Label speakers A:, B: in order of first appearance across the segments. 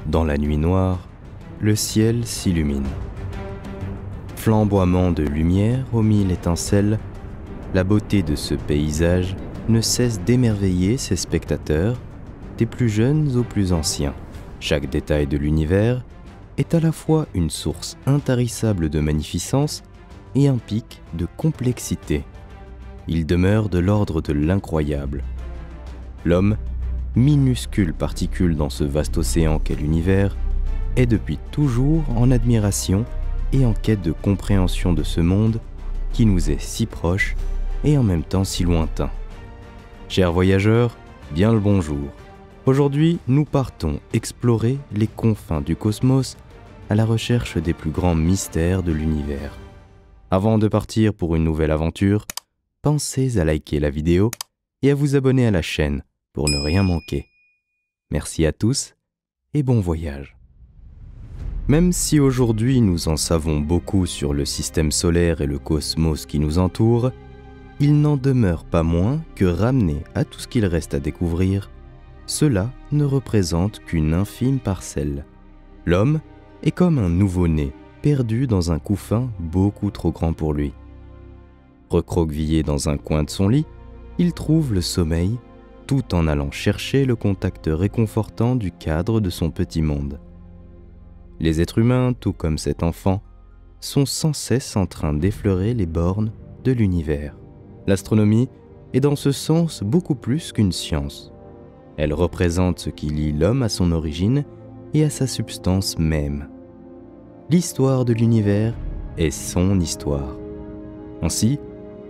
A: Dans la nuit noire, le ciel s'illumine. Flamboiement de lumière aux mille étincelles, la beauté de ce paysage ne cesse d'émerveiller ses spectateurs, des plus jeunes aux plus anciens. Chaque détail de l'univers est à la fois une source intarissable de magnificence et un pic de complexité. Il demeure de l'ordre de l'incroyable. L'homme, minuscule particule dans ce vaste océan qu'est l'univers, est depuis toujours en admiration et en quête de compréhension de ce monde qui nous est si proche et en même temps si lointain. Chers voyageurs, bien le bonjour. Aujourd'hui, nous partons explorer les confins du cosmos à la recherche des plus grands mystères de l'univers. Avant de partir pour une nouvelle aventure, pensez à liker la vidéo et à vous abonner à la chaîne pour ne rien manquer. Merci à tous et bon voyage. Même si aujourd'hui nous en savons beaucoup sur le système solaire et le cosmos qui nous entoure, il n'en demeure pas moins que ramené à tout ce qu'il reste à découvrir, cela ne représente qu'une infime parcelle. L'homme est comme un nouveau-né perdu dans un couffin beaucoup trop grand pour lui. Recroquevillé dans un coin de son lit, il trouve le sommeil tout en allant chercher le contact réconfortant du cadre de son petit monde. Les êtres humains, tout comme cet enfant, sont sans cesse en train d'effleurer les bornes de l'univers. L'astronomie est dans ce sens beaucoup plus qu'une science. Elle représente ce qui lie l'homme à son origine et à sa substance même. L'histoire de l'univers est son histoire. Ainsi,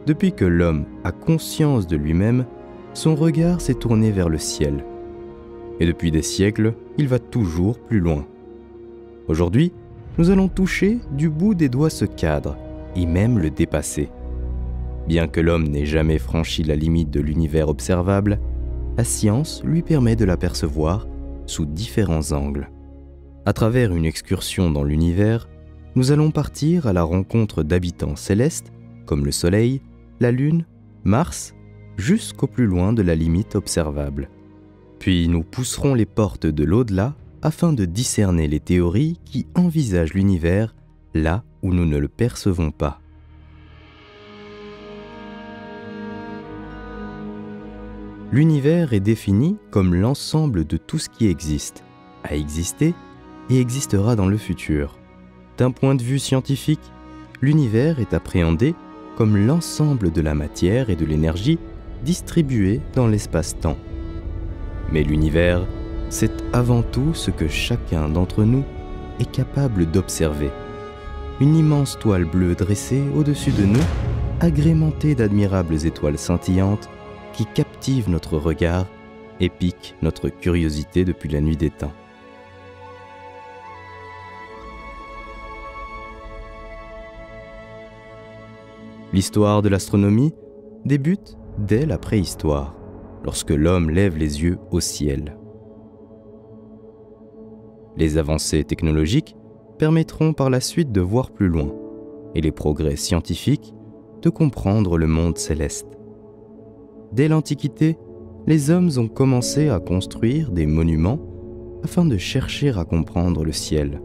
A: depuis que l'homme a conscience de lui-même, son regard s'est tourné vers le ciel. Et depuis des siècles, il va toujours plus loin. Aujourd'hui, nous allons toucher du bout des doigts ce cadre, et même le dépasser. Bien que l'homme n'ait jamais franchi la limite de l'univers observable, la science lui permet de l'apercevoir sous différents angles. À travers une excursion dans l'univers, nous allons partir à la rencontre d'habitants célestes comme le Soleil, la Lune, Mars, jusqu'au plus loin de la limite observable. Puis nous pousserons les portes de l'au-delà afin de discerner les théories qui envisagent l'univers là où nous ne le percevons pas. L'univers est défini comme l'ensemble de tout ce qui existe, a existé et existera dans le futur. D'un point de vue scientifique, l'univers est appréhendé comme l'ensemble de la matière et de l'énergie distribuées dans l'espace-temps. Mais l'univers, c'est avant tout ce que chacun d'entre nous est capable d'observer. Une immense toile bleue dressée au-dessus de nous, agrémentée d'admirables étoiles scintillantes qui captivent notre regard et piquent notre curiosité depuis la nuit des temps. L'histoire de l'astronomie débute dès la préhistoire, lorsque l'homme lève les yeux au ciel. Les avancées technologiques permettront par la suite de voir plus loin, et les progrès scientifiques de comprendre le monde céleste. Dès l'Antiquité, les hommes ont commencé à construire des monuments afin de chercher à comprendre le ciel.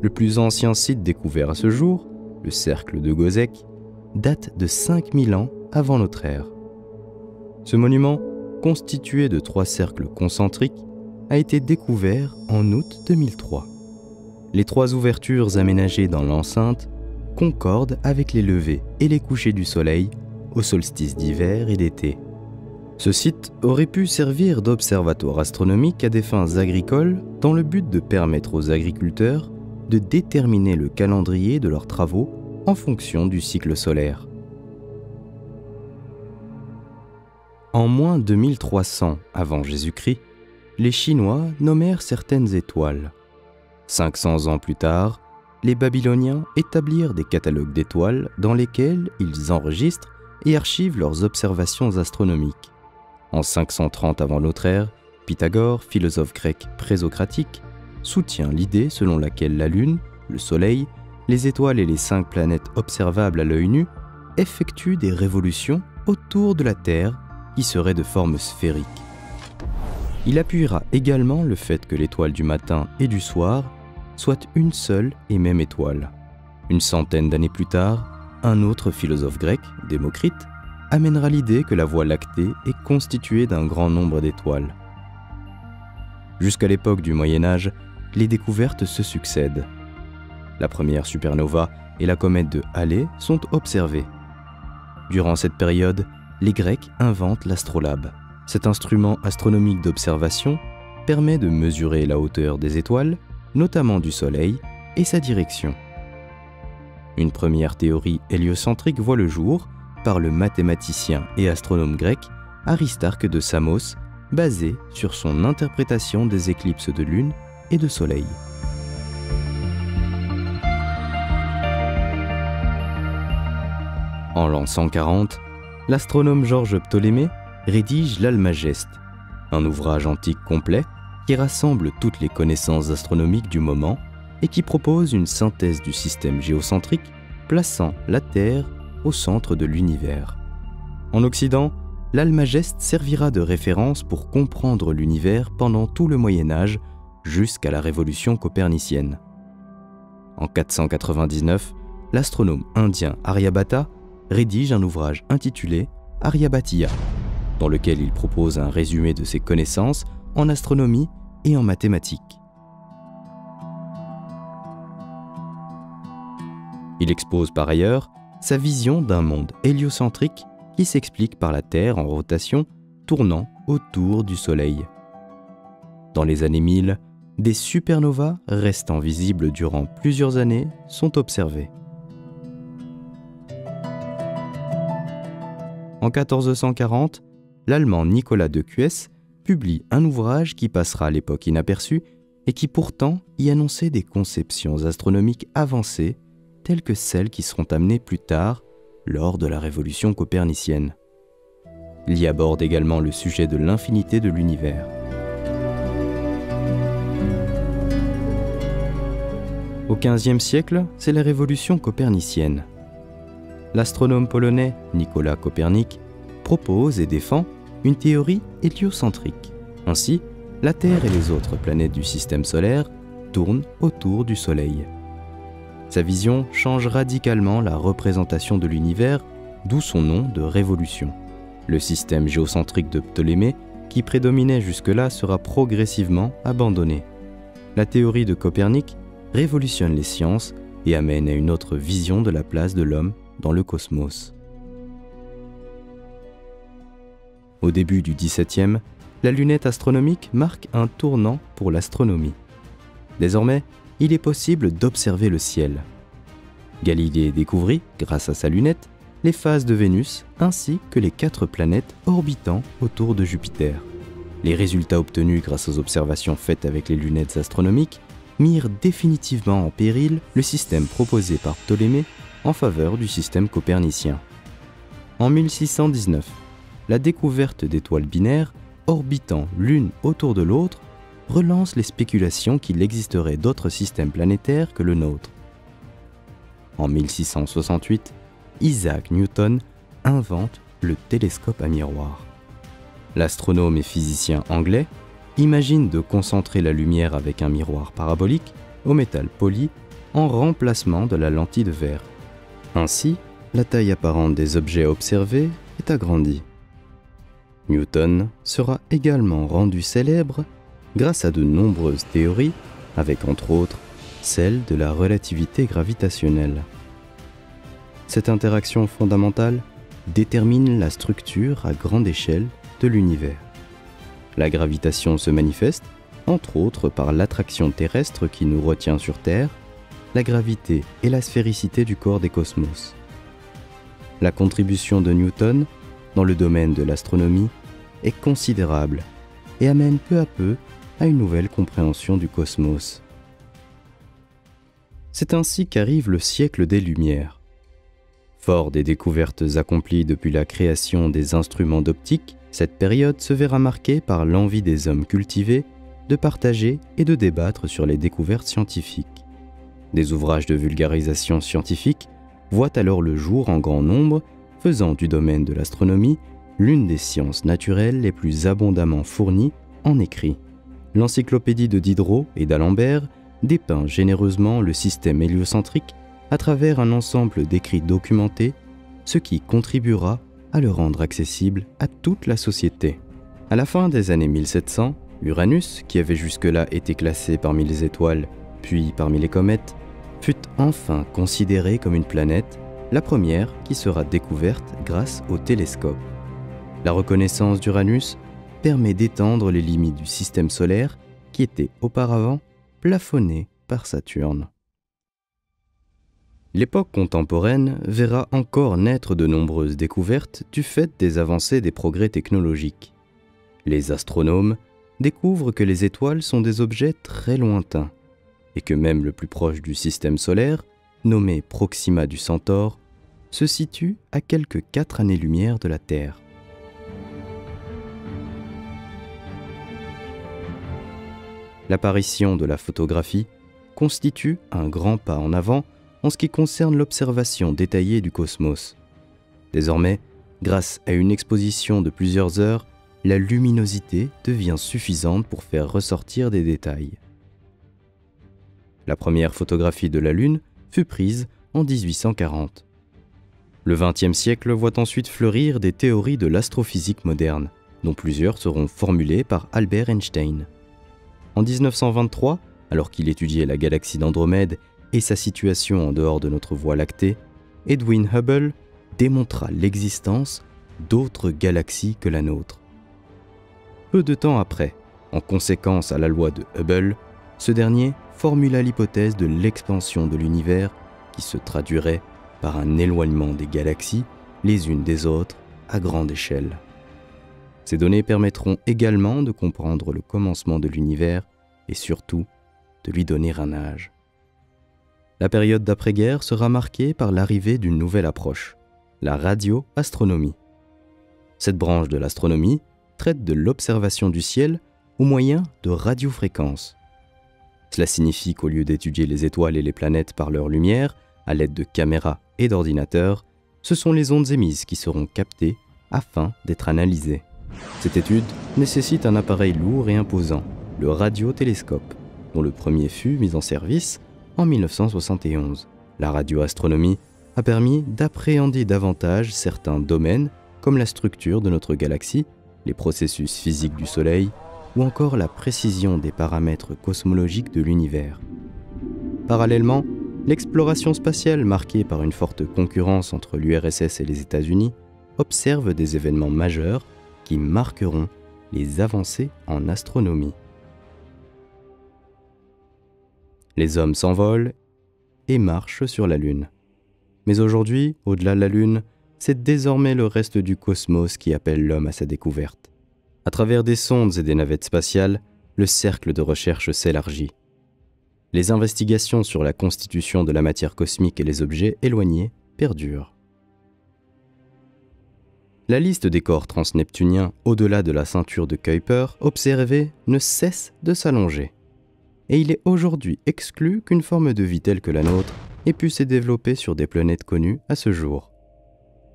A: Le plus ancien site découvert à ce jour, le cercle de Göbekli, date de 5000 ans avant notre ère. Ce monument, constitué de 3 cercles concentriques, a été découvert en août 2003. Les 3 ouvertures aménagées dans l'enceinte concordent avec les levers et les couchers du soleil au solstice d'hiver et d'été. Ce site aurait pu servir d'observatoire astronomique à des fins agricoles dans le but de permettre aux agriculteurs de déterminer le calendrier de leurs travaux en fonction du cycle solaire. En moins de 1300 avant Jésus-Christ, les Chinois nommèrent certaines étoiles. 500 ans plus tard, les Babyloniens établirent des catalogues d'étoiles dans lesquels ils enregistrent et archivent leurs observations astronomiques. En 530 avant notre ère, Pythagore, philosophe grec présocratique, soutient l'idée selon laquelle la Lune, le Soleil, les étoiles et les 5 planètes observables à l'œil nu effectuent des révolutions autour de la Terre qui seraient de forme sphérique. Il appuiera également le fait que l'étoile du matin et du soir soit une seule et même étoile. Une centaine d'années plus tard, un autre philosophe grec, Démocrite, amènera l'idée que la Voie lactée est constituée d'un grand nombre d'étoiles. Jusqu'à l'époque du Moyen-Âge, les découvertes se succèdent. La première supernova et la comète de Halley sont observées. Durant cette période, les Grecs inventent l'astrolabe. Cet instrument astronomique d'observation permet de mesurer la hauteur des étoiles, notamment du Soleil, et sa direction. Une première théorie héliocentrique voit le jour par le mathématicien et astronome grec Aristarque de Samos, basée sur son interprétation des éclipses de lune et de soleil. En l'an 140, l'astronome Georges Ptolémée rédige l'Almageste, un ouvrage antique complet qui rassemble toutes les connaissances astronomiques du moment et qui propose une synthèse du système géocentrique plaçant la Terre au centre de l'univers. En Occident, l'Almageste servira de référence pour comprendre l'univers pendant tout le Moyen-Âge jusqu'à la révolution copernicienne. En 499, l'astronome indien Aryabhata rédige un ouvrage intitulé Aryabhatiya, dans lequel il propose un résumé de ses connaissances en astronomie et en mathématiques. Il expose par ailleurs sa vision d'un monde héliocentrique qui s'explique par la Terre en rotation tournant autour du Soleil. Dans les années 1000, des supernovas restant visibles durant plusieurs années sont observées. En 1440, l'Allemand Nicolas de Cues publie un ouvrage qui passera à l'époque inaperçu et qui pourtant y annonçait des conceptions astronomiques avancées telles que celles qui seront amenées plus tard lors de la révolution copernicienne. Il y aborde également le sujet de l'infinité de l'univers. Au XVe siècle, c'est la révolution copernicienne. L'astronome polonais Nicolas Copernic propose et défend une théorie héliocentrique. Ainsi, la Terre et les autres planètes du système solaire tournent autour du Soleil. Sa vision change radicalement la représentation de l'univers, d'où son nom de révolution. Le système géocentrique de Ptolémée, qui prédominait jusque-là, sera progressivement abandonné. La théorie de Copernic révolutionne les sciences et amène à une autre vision de la place de l'homme dans le cosmos. Au début du XVIIe, la lunette astronomique marque un tournant pour l'astronomie. Désormais, il est possible d'observer le ciel. Galilée découvrit, grâce à sa lunette, les phases de Vénus ainsi que les 4 planètes orbitant autour de Jupiter. Les résultats obtenus grâce aux observations faites avec les lunettes astronomiques mirent définitivement en péril le système proposé par Ptolémée en faveur du système copernicien. En 1619, la découverte d'étoiles binaires orbitant l'une autour de l'autre relance les spéculations qu'il existerait d'autres systèmes planétaires que le nôtre. En 1668, Isaac Newton invente le télescope à miroir. L'astronome et physicien anglais imagine de concentrer la lumière avec un miroir parabolique au métal poli en remplacement de la lentille de verre. Ainsi, la taille apparente des objets observés est agrandie. Newton sera également rendu célèbre grâce à de nombreuses théories, avec entre autres celle de la relativité gravitationnelle. Cette interaction fondamentale détermine la structure à grande échelle de l'univers. La gravitation se manifeste, entre autres, par l'attraction terrestre qui nous retient sur Terre, la gravité et la sphéricité du corps des cosmos. La contribution de Newton dans le domaine de l'astronomie est considérable et amène peu à peu à une nouvelle compréhension du cosmos. C'est ainsi qu'arrive le siècle des Lumières. Fort des découvertes accomplies depuis la création des instruments d'optique, cette période se verra marquée par l'envie des hommes cultivés de partager et de débattre sur les découvertes scientifiques. Des ouvrages de vulgarisation scientifique voient alors le jour en grand nombre, faisant du domaine de l'astronomie l'une des sciences naturelles les plus abondamment fournies en écrit. L'encyclopédie de Diderot et d'Alembert dépeint généreusement le système héliocentrique à travers un ensemble d'écrits documentés, ce qui contribuera à le rendre accessible à toute la société. À la fin des années 1700, Uranus, qui avait jusque-là été classé parmi les étoiles, puis parmi les comètes, fut enfin considéré comme une planète, la première qui sera découverte grâce au télescope. La reconnaissance d'Uranus permet d'étendre les limites du système solaire qui était auparavant plafonné par Saturne. L'époque contemporaine verra encore naître de nombreuses découvertes du fait des avancées des progrès technologiques. Les astronomes découvrent que les étoiles sont des objets très lointains et que même le plus proche du système solaire, nommé Proxima du Centaure, se situe à quelques 4 années-lumière de la Terre. L'apparition de la photographie constitue un grand pas en avant en ce qui concerne l'observation détaillée du cosmos. Désormais, grâce à une exposition de plusieurs heures, la luminosité devient suffisante pour faire ressortir des détails. La première photographie de la Lune fut prise en 1840. Le XXe siècle voit ensuite fleurir des théories de l'astrophysique moderne, dont plusieurs seront formulées par Albert Einstein. En 1923, alors qu'il étudiait la galaxie d'Andromède et sa situation en dehors de notre Voie lactée, Edwin Hubble démontra l'existence d'autres galaxies que la nôtre. Peu de temps après, en conséquence à la loi de Hubble, ce dernier formula l'hypothèse de l'expansion de l'univers qui se traduirait par un éloignement des galaxies les unes des autres à grande échelle. Ces données permettront également de comprendre le commencement de l'univers et surtout de lui donner un âge. La période d'après-guerre sera marquée par l'arrivée d'une nouvelle approche, la radioastronomie. Cette branche de l'astronomie traite de l'observation du ciel au moyen de radiofréquences. Cela signifie qu'au lieu d'étudier les étoiles et les planètes par leur lumière, à l'aide de caméras et d'ordinateurs, ce sont les ondes émises qui seront captées afin d'être analysées. Cette étude nécessite un appareil lourd et imposant, le radiotélescope, dont le premier fut mis en service en 1971. La radioastronomie a permis d'appréhender davantage certains domaines comme la structure de notre galaxie, les processus physiques du Soleil ou encore la précision des paramètres cosmologiques de l'univers. Parallèlement, l'exploration spatiale marquée par une forte concurrence entre l'URSS et les États-Unis observe des événements majeurs qui marqueront les avancées en astronomie. Les hommes s'envolent et marchent sur la Lune. Mais aujourd'hui, au-delà de la Lune, c'est désormais le reste du cosmos qui appelle l'homme à sa découverte. À travers des sondes et des navettes spatiales, le cercle de recherche s'élargit. Les investigations sur la constitution de la matière cosmique et les objets éloignés perdurent. La liste des corps transneptuniens au-delà de la ceinture de Kuiper observée ne cesse de s'allonger. Et il est aujourd'hui exclu qu'une forme de vie telle que la nôtre ait pu se développer sur des planètes connues à ce jour.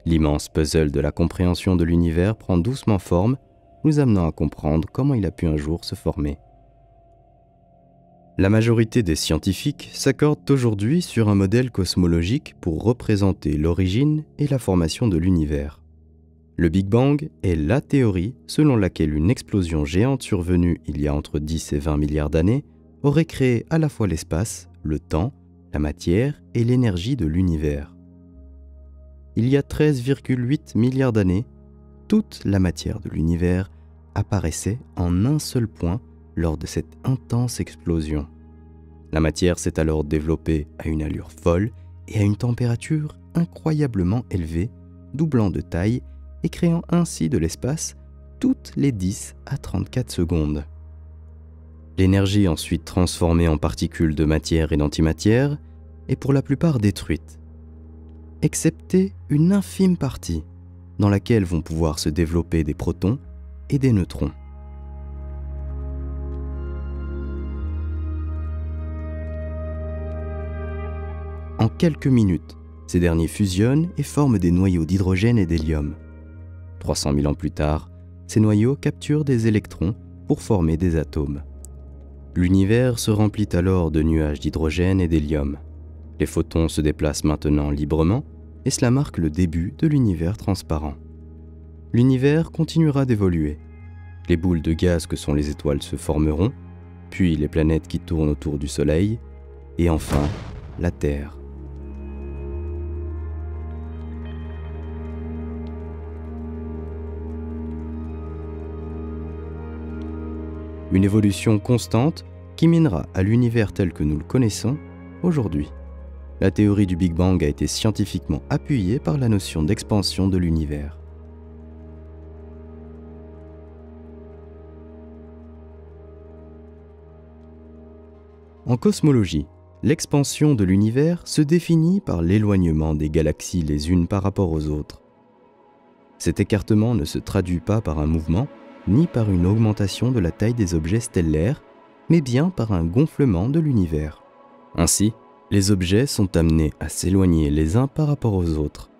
A: L'immense puzzle de la compréhension de l'univers prend doucement forme, nous amenant à comprendre comment il a pu un jour se former. La majorité des scientifiques s'accordent aujourd'hui sur un modèle cosmologique pour représenter l'origine et la formation de l'univers. Le Big Bang est la théorie selon laquelle une explosion géante survenue il y a entre 10 et 20 milliards d'années aurait créé à la fois l'espace, le temps, la matière et l'énergie de l'univers. Il y a 13,8 milliards d'années, toute la matière de l'univers apparaissait en un seul point lors de cette intense explosion. La matière s'est alors développée à une allure folle et à une température incroyablement élevée, doublant de taille et créant ainsi de l'espace toutes les 10 à 34 secondes. L'énergie ensuite transformée en particules de matière et d'antimatière est pour la plupart détruite, excepté une infime partie dans laquelle vont pouvoir se développer des protons et des neutrons. En quelques minutes, ces derniers fusionnent et forment des noyaux d'hydrogène et d'hélium. 300 000 ans plus tard, ces noyaux capturent des électrons pour former des atomes. L'univers se remplit alors de nuages d'hydrogène et d'hélium. Les photons se déplacent maintenant librement et cela marque le début de l'univers transparent. L'univers continuera d'évoluer. Les boules de gaz que sont les étoiles se formeront, puis les planètes qui tournent autour du Soleil, et enfin la Terre. Une évolution constante qui mènera à l'univers tel que nous le connaissons aujourd'hui. La théorie du Big Bang a été scientifiquement appuyée par la notion d'expansion de l'univers. En cosmologie, l'expansion de l'univers se définit par l'éloignement des galaxies les unes par rapport aux autres. Cet écartement ne se traduit pas par un mouvement, ni par une augmentation de la taille des objets stellaires, mais bien par un gonflement de l'univers. Ainsi, les objets sont amenés à s'éloigner les uns par rapport aux autres.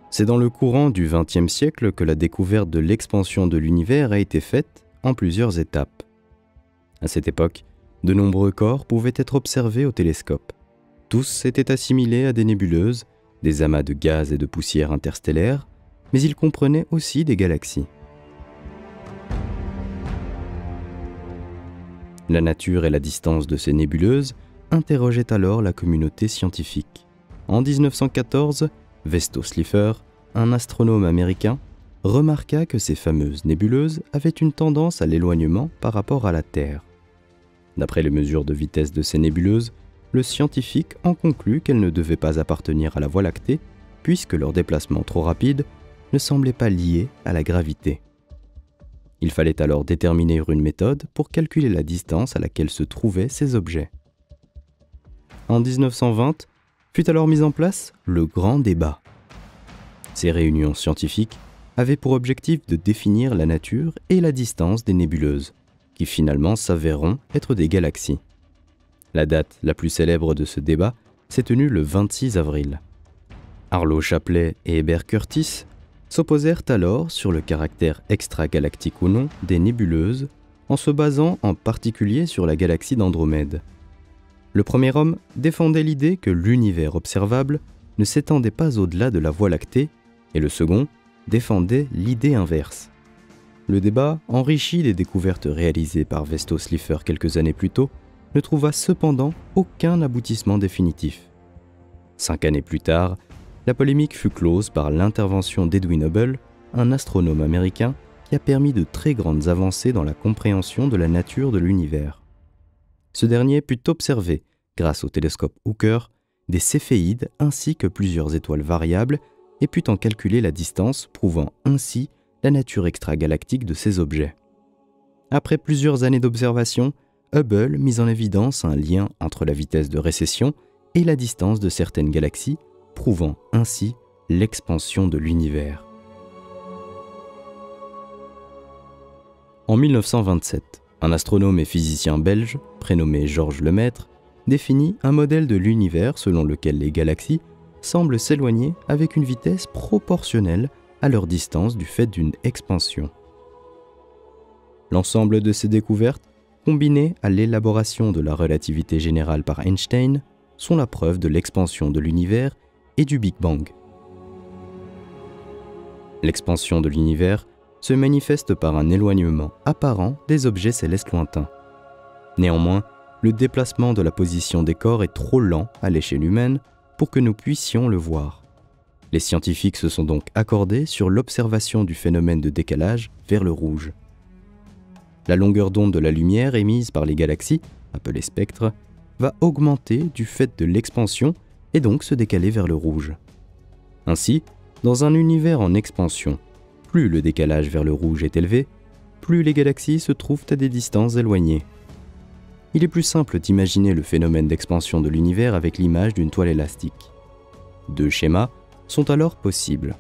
A: C'est dans le courant du XXe siècle que la découverte de l'expansion de l'univers a été faite en plusieurs étapes. À cette époque, de nombreux corps pouvaient être observés au télescope. Tous étaient assimilés à des nébuleuses, des amas de gaz et de poussière interstellaires, mais ils comprenaient aussi des galaxies. La nature et la distance de ces nébuleuses interrogeaient alors la communauté scientifique. En 1914, Vesto Slipher, un astronome américain, remarqua que ces fameuses nébuleuses avaient une tendance à l'éloignement par rapport à la Terre. D'après les mesures de vitesse de ces nébuleuses, le scientifique en conclut qu'elles ne devaient pas appartenir à la Voie lactée, puisque leur déplacement trop rapide ne semblait pas lié à la gravité. Il fallait alors déterminer une méthode pour calculer la distance à laquelle se trouvaient ces objets. En 1920, fut alors mis en place le grand débat. Ces réunions scientifiques avaient pour objectif de définir la nature et la distance des nébuleuses, qui finalement s'avéreront être des galaxies. La date la plus célèbre de ce débat s'est tenue le 26 avril. Arlo Shapley et Heber Curtis s'opposèrent alors sur le caractère extragalactique ou non des nébuleuses, en se basant en particulier sur la galaxie d'Andromède. Le premier homme défendait l'idée que l'univers observable ne s'étendait pas au-delà de la Voie lactée, et le second défendait l'idée inverse. Le débat, enrichi des découvertes réalisées par Vesto Slipher quelques années plus tôt, ne trouva cependant aucun aboutissement définitif. 5 années plus tard, la polémique fut close par l'intervention d'Edwin Hubble, un astronome américain qui a permis de très grandes avancées dans la compréhension de la nature de l'univers. Ce dernier put observer, grâce au télescope Hooker, des céphéides ainsi que plusieurs étoiles variables et put en calculer la distance, prouvant ainsi la nature extragalactique de ces objets. Après plusieurs années d'observation, Hubble mit en évidence un lien entre la vitesse de récession et la distance de certaines galaxies, prouvant ainsi l'expansion de l'univers. En 1927, un astronome et physicien belge, prénommé Georges Lemaître, définit un modèle de l'univers selon lequel les galaxies semblent s'éloigner avec une vitesse proportionnelle à leur distance du fait d'une expansion. L'ensemble de ces découvertes, combinées à l'élaboration de la relativité générale par Einstein, sont la preuve de l'expansion de l'univers et du Big Bang. L'expansion de l'univers se manifeste par un éloignement apparent des objets célestes lointains. Néanmoins, le déplacement de la position des corps est trop lent à l'échelle humaine pour que nous puissions le voir. Les scientifiques se sont donc accordés sur l'observation du phénomène de décalage vers le rouge. La longueur d'onde de la lumière émise par les galaxies, appelées spectres, va augmenter du fait de l'expansion et donc se décaler vers le rouge. Ainsi, dans un univers en expansion, plus le décalage vers le rouge est élevé, plus les galaxies se trouvent à des distances éloignées. Il est plus simple d'imaginer le phénomène d'expansion de l'univers avec l'image d'une toile élastique. 2 schémas sont alors possibles.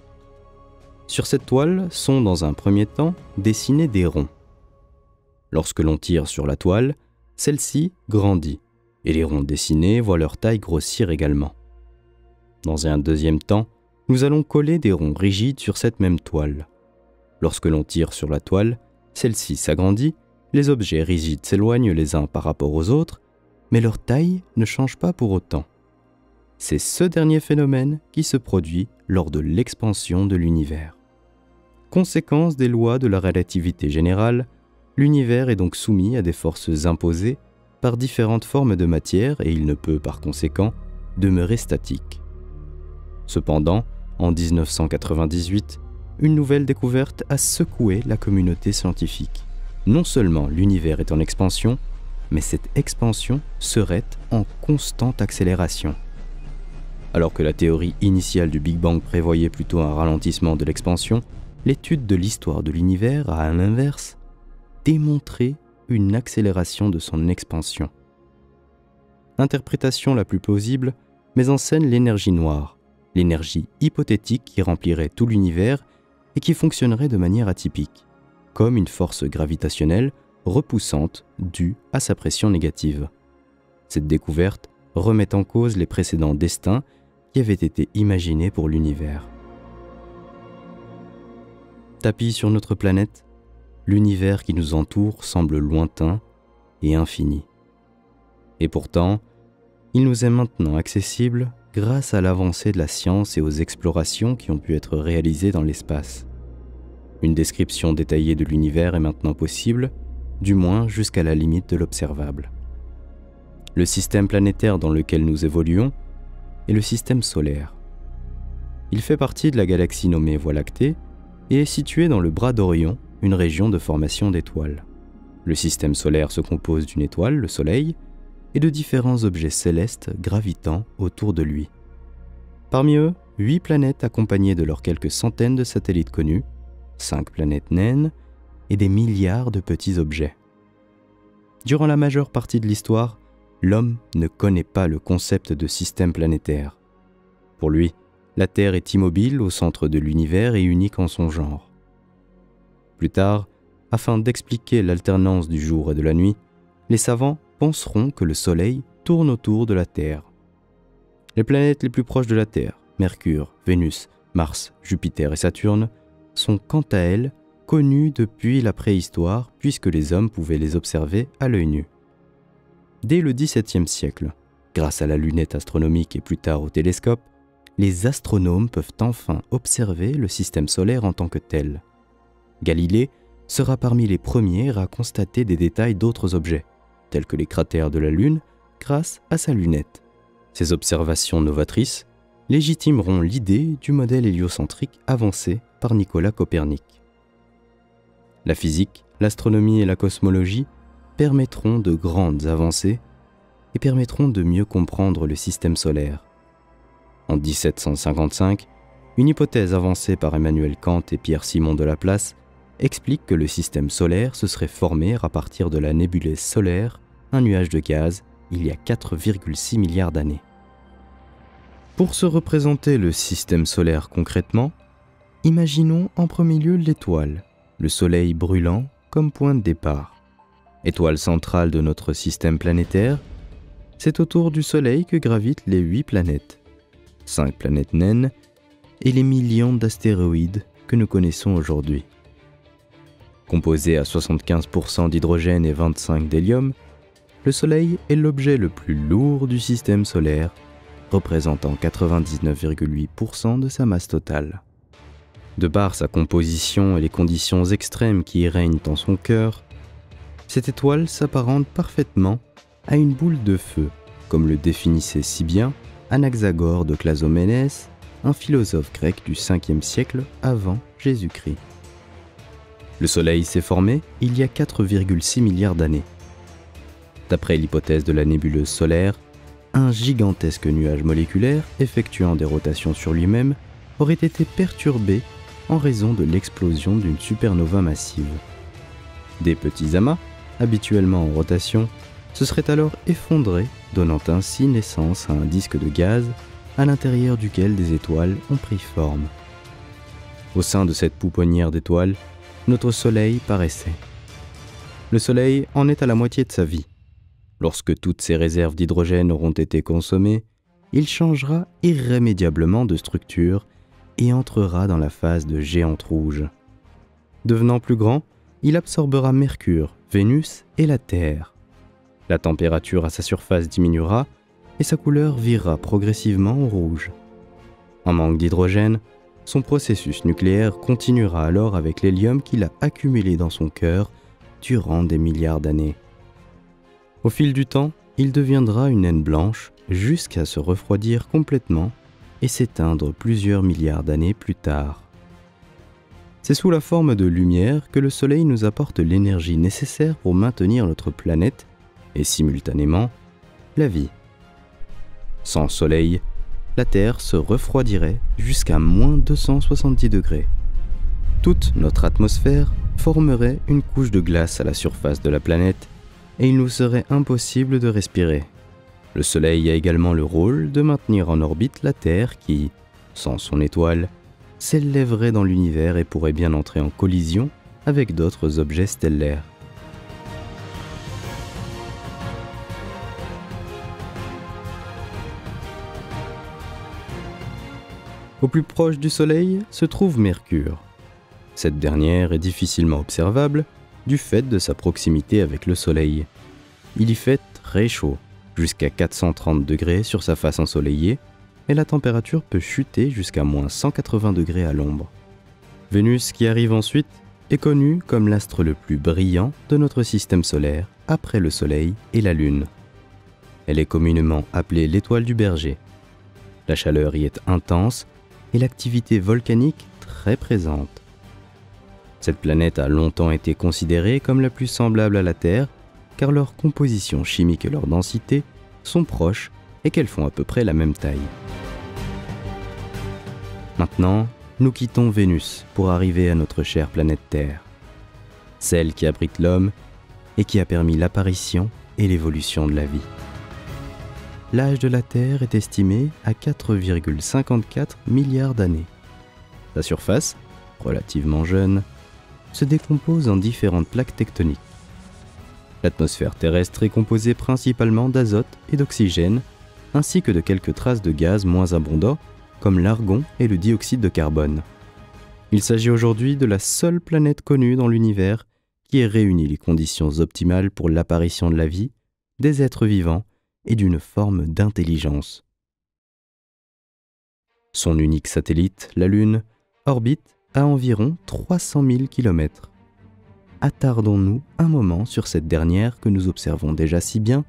A: Sur cette toile sont dans un premier temps dessinés des ronds. Lorsque l'on tire sur la toile, celle-ci grandit, et les ronds dessinés voient leur taille grossir également. Dans un deuxième temps, nous allons coller des ronds rigides sur cette même toile. Lorsque l'on tire sur la toile, Celle-ci s'agrandit, les objets rigides s'éloignent les uns par rapport aux autres, mais leur taille ne change pas pour autant. C'est ce dernier phénomène qui se produit lors de l'expansion de l'univers. Conséquence des lois de la relativité générale, l'univers est donc soumis à des forces imposées par différentes formes de matière et il ne peut par conséquent demeurer statique. Cependant, en 1998, une nouvelle découverte a secoué la communauté scientifique. Non seulement l'univers est en expansion, mais cette expansion serait en constante accélération. Alors que la théorie initiale du Big Bang prévoyait plutôt un ralentissement de l'expansion, l'étude de l'histoire de l'univers a, à l'inverse, démontré une accélération de son expansion. L'interprétation la plus plausible met en scène l'énergie noire, l'énergie hypothétique qui remplirait tout l'univers et qui fonctionnerait de manière atypique, comme une force gravitationnelle repoussante due à sa pression négative. Cette découverte remet en cause les précédents destins qui avaient été imaginés pour l'univers. Tapis sur notre planète, l'univers qui nous entoure semble lointain et infini. Et pourtant, il nous est maintenant accessible grâce à l'avancée de la science et aux explorations qui ont pu être réalisées dans l'espace. Une description détaillée de l'univers est maintenant possible, du moins jusqu'à la limite de l'observable. Le système planétaire dans lequel nous évoluons est le système solaire. Il fait partie de la galaxie nommée Voie lactée et est situé dans le bras d'Orion, une région de formation d'étoiles. Le système solaire se compose d'une étoile, le Soleil, et de différents objets célestes gravitant autour de lui. Parmi eux, 8 planètes accompagnées de leurs quelques centaines de satellites connus, 5 planètes naines et des milliards de petits objets. Durant la majeure partie de l'histoire, l'homme ne connaît pas le concept de système planétaire. Pour lui, la Terre est immobile au centre de l'univers et unique en son genre. Plus tard, afin d'expliquer l'alternance du jour et de la nuit, les savants penseront que le Soleil tourne autour de la Terre. Les planètes les plus proches de la Terre, Mercure, Vénus, Mars, Jupiter et Saturne, sont quant à elles connues depuis la préhistoire puisque les hommes pouvaient les observer à l'œil nu. Dès le XVIIe siècle, grâce à la lunette astronomique et plus tard au télescope, les astronomes peuvent enfin observer le système solaire en tant que tel. Galilée sera parmi les premiers à constater des détails d'autres objets, tels que les cratères de la Lune, grâce à sa lunette. Ces observations novatrices légitimeront l'idée du modèle héliocentrique avancé par Nicolas Copernic. La physique, l'astronomie et la cosmologie permettront de grandes avancées et permettront de mieux comprendre le système solaire. En 1755, une hypothèse avancée par Emmanuel Kant et Pierre-Simon de Laplace explique que le système solaire se serait formé à partir de la nébuleuse solaire, un nuage de gaz, il y a 4,6 milliards d'années. Pour se représenter le système solaire concrètement, imaginons en premier lieu l'étoile, le Soleil brûlant comme point de départ. Étoile centrale de notre système planétaire, c'est autour du Soleil que gravitent les 8 planètes, 5 planètes naines et les millions d'astéroïdes que nous connaissons aujourd'hui. Composé à 75% d'hydrogène et 25% d'hélium, le Soleil est l'objet le plus lourd du système solaire, représentant 99,8% de sa masse totale. De par sa composition et les conditions extrêmes qui y règnent dans son cœur, cette étoile s'apparente parfaitement à une boule de feu, comme le définissait si bien Anaxagore de Clazoménès, un philosophe grec du 5e siècle avant Jésus-Christ. Le Soleil s'est formé il y a 4,6 milliards d'années. D'après l'hypothèse de la nébuleuse solaire, un gigantesque nuage moléculaire effectuant des rotations sur lui-même aurait été perturbé en raison de l'explosion d'une supernova massive. Des petits amas, habituellement en rotation, se seraient alors effondrés, donnant ainsi naissance à un disque de gaz à l'intérieur duquel des étoiles ont pris forme. Au sein de cette pouponnière d'étoiles, notre Soleil paraissait. Le Soleil en est à la moitié de sa vie. Lorsque toutes ses réserves d'hydrogène auront été consommées, il changera irrémédiablement de structure et entrera dans la phase de géante rouge. Devenant plus grand, il absorbera Mercure, Vénus et la Terre. La température à sa surface diminuera et sa couleur virera progressivement au rouge. En manque d'hydrogène, son processus nucléaire continuera alors avec l'hélium qu'il a accumulé dans son cœur durant des milliards d'années. Au fil du temps, il deviendra une naine blanche jusqu'à se refroidir complètement et s'éteindre plusieurs milliards d'années plus tard. C'est sous la forme de lumière que le Soleil nous apporte l'énergie nécessaire pour maintenir notre planète et simultanément la vie. Sans Soleil, la Terre se refroidirait jusqu'à moins 270 degrés. Toute notre atmosphère formerait une couche de glace à la surface de la planète et il nous serait impossible de respirer. Le Soleil a également le rôle de maintenir en orbite la Terre qui, sans son étoile, s'élèverait dans l'univers et pourrait bien entrer en collision avec d'autres objets stellaires. Au plus proche du Soleil se trouve Mercure. Cette dernière est difficilement observable du fait de sa proximité avec le Soleil. Il y fait très chaud, jusqu'à 430 degrés sur sa face ensoleillée, et la température peut chuter jusqu'à moins 180 degrés à l'ombre. Vénus, qui arrive ensuite, est connue comme l'astre le plus brillant de notre système solaire, après le Soleil et la Lune. Elle est communément appelée l'étoile du Berger. La chaleur y est intense et l'activité volcanique très présente. Cette planète a longtemps été considérée comme la plus semblable à la Terre, car leur composition chimique et leur densité sont proches et qu'elles font à peu près la même taille. Maintenant, nous quittons Vénus pour arriver à notre chère planète Terre, celle qui abrite l'homme et qui a permis l'apparition et l'évolution de la vie. L'âge de la Terre est estimé à 4,54 milliards d'années. Sa surface, relativement jeune, se décompose en différentes plaques tectoniques. L'atmosphère terrestre est composée principalement d'azote et d'oxygène, ainsi que de quelques traces de gaz moins abondants, comme l'argon et le dioxyde de carbone. Il s'agit aujourd'hui de la seule planète connue dans l'univers qui ait réuni les conditions optimales pour l'apparition de la vie, des êtres vivants et d'une forme d'intelligence. Son unique satellite, la Lune, orbite à environ 300 000 km. Attardons-nous un moment sur cette dernière que nous observons déjà si bien,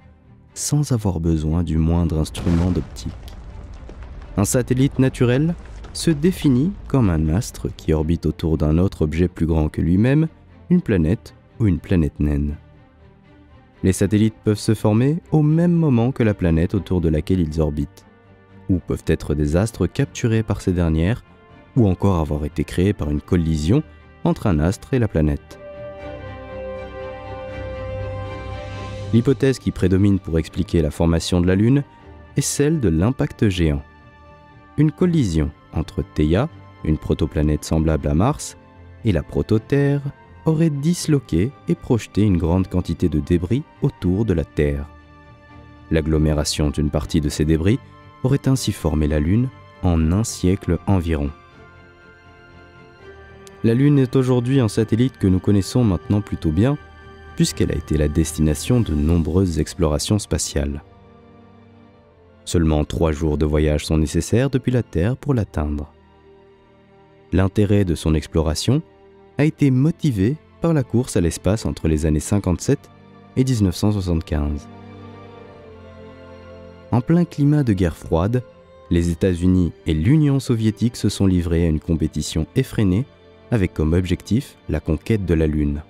A: sans avoir besoin du moindre instrument d'optique. Un satellite naturel se définit comme un astre qui orbite autour d'un autre objet plus grand que lui-même, une planète ou une planète naine. Les satellites peuvent se former au même moment que la planète autour de laquelle ils orbitent, ou peuvent être des astres capturés par ces dernières, ou encore avoir été créés par une collision entre un astre et la planète. L'hypothèse qui prédomine pour expliquer la formation de la Lune est celle de l'impact géant. Une collision entre Theia, une protoplanète semblable à Mars, et la prototerre aurait disloqué et projeté une grande quantité de débris autour de la Terre. L'agglomération d'une partie de ces débris aurait ainsi formé la Lune en un siècle environ. La Lune est aujourd'hui un satellite que nous connaissons maintenant plutôt bien, puisqu'elle a été la destination de nombreuses explorations spatiales. Seulement 3 jours de voyage sont nécessaires depuis la Terre pour l'atteindre. L'intérêt de son exploration a été motivé par la course à l'espace entre les années 57 et 1975. En plein climat de guerre froide, les États-Unis et l'Union soviétique se sont livrés à une compétition effrénée avec comme objectif la conquête de la Lune.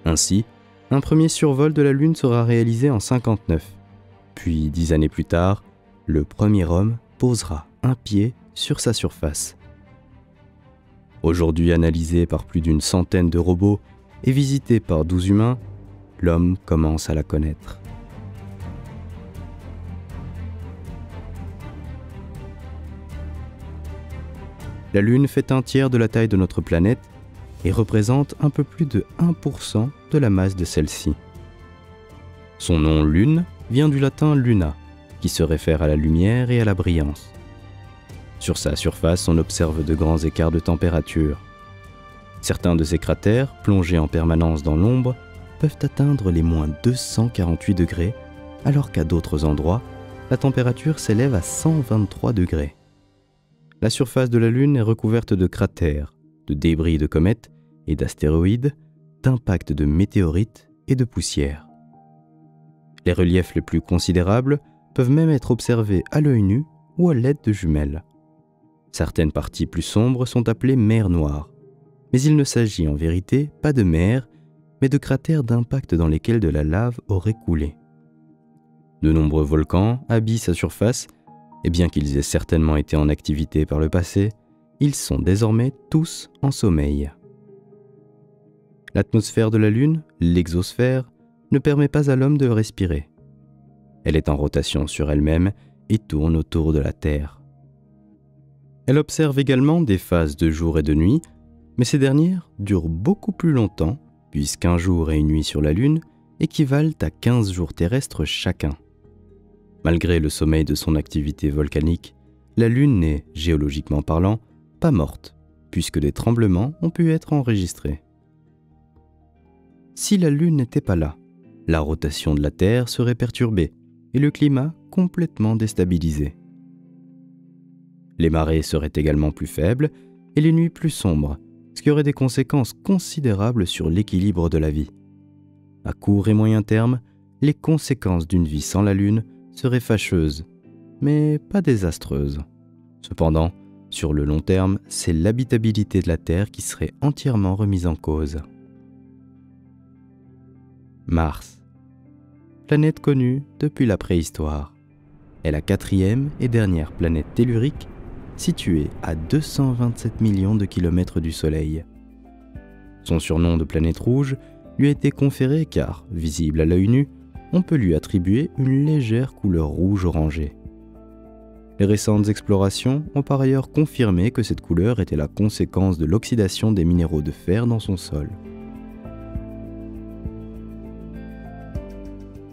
A: Ainsi, un premier survol de la Lune sera réalisé en 1959. Puis, 10 années plus tard, le premier homme posera un pied sur sa surface. Aujourd'hui analysé par plus d'une centaine de robots et visité par 12 humains, l'homme commence à la connaître. La Lune fait un tiers de la taille de notre planète et représente un peu plus de 1% de la masse de celle-ci. Son nom Lune vient du latin luna, qui se réfère à la lumière et à la brillance. Sur sa surface, on observe de grands écarts de température. Certains de ces cratères, plongés en permanence dans l'ombre, peuvent atteindre les moins 248 degrés, alors qu'à d'autres endroits, la température s'élève à 123 degrés. La surface de la Lune est recouverte de cratères, de débris de comètes et d'astéroïdes, d'impacts de météorites et de poussière. Les reliefs les plus considérables peuvent même être observés à l'œil nu ou à l'aide de jumelles. Certaines parties plus sombres sont appelées mers noires, mais il ne s'agit en vérité pas de mers, mais de cratères d'impact dans lesquels de la lave aurait coulé. De nombreux volcans habillent sa surface, et bien qu'ils aient certainement été en activité par le passé, ils sont désormais tous en sommeil. L'atmosphère de la Lune, l'exosphère, ne permet pas à l'homme de respirer. Elle est en rotation sur elle-même et tourne autour de la Terre. Elle observe également des phases de jour et de nuit, mais ces dernières durent beaucoup plus longtemps, puisqu'un jour et une nuit sur la Lune équivalent à 15 jours terrestres chacun. Malgré le sommeil de son activité volcanique, la Lune n'est, géologiquement parlant, pas morte, puisque des tremblements ont pu être enregistrés. Si la Lune n'était pas là, la rotation de la Terre serait perturbée et le climat complètement déstabilisé. Les marées seraient également plus faibles et les nuits plus sombres, ce qui aurait des conséquences considérables sur l'équilibre de la vie. À court et moyen terme, les conséquences d'une vie sans la Lune seraient fâcheuses, mais pas désastreuses. Cependant, sur le long terme, c'est l'habitabilité de la Terre qui serait entièrement remise en cause. Mars. Planète connue depuis la préhistoire. Est la quatrième et dernière planète tellurique située à 227 millions de kilomètres du Soleil. Son surnom de planète rouge lui a été conféré car, visible à l'œil nu, on peut lui attribuer une légère couleur rouge orangée. Les récentes explorations ont par ailleurs confirmé que cette couleur était la conséquence de l'oxydation des minéraux de fer dans son sol.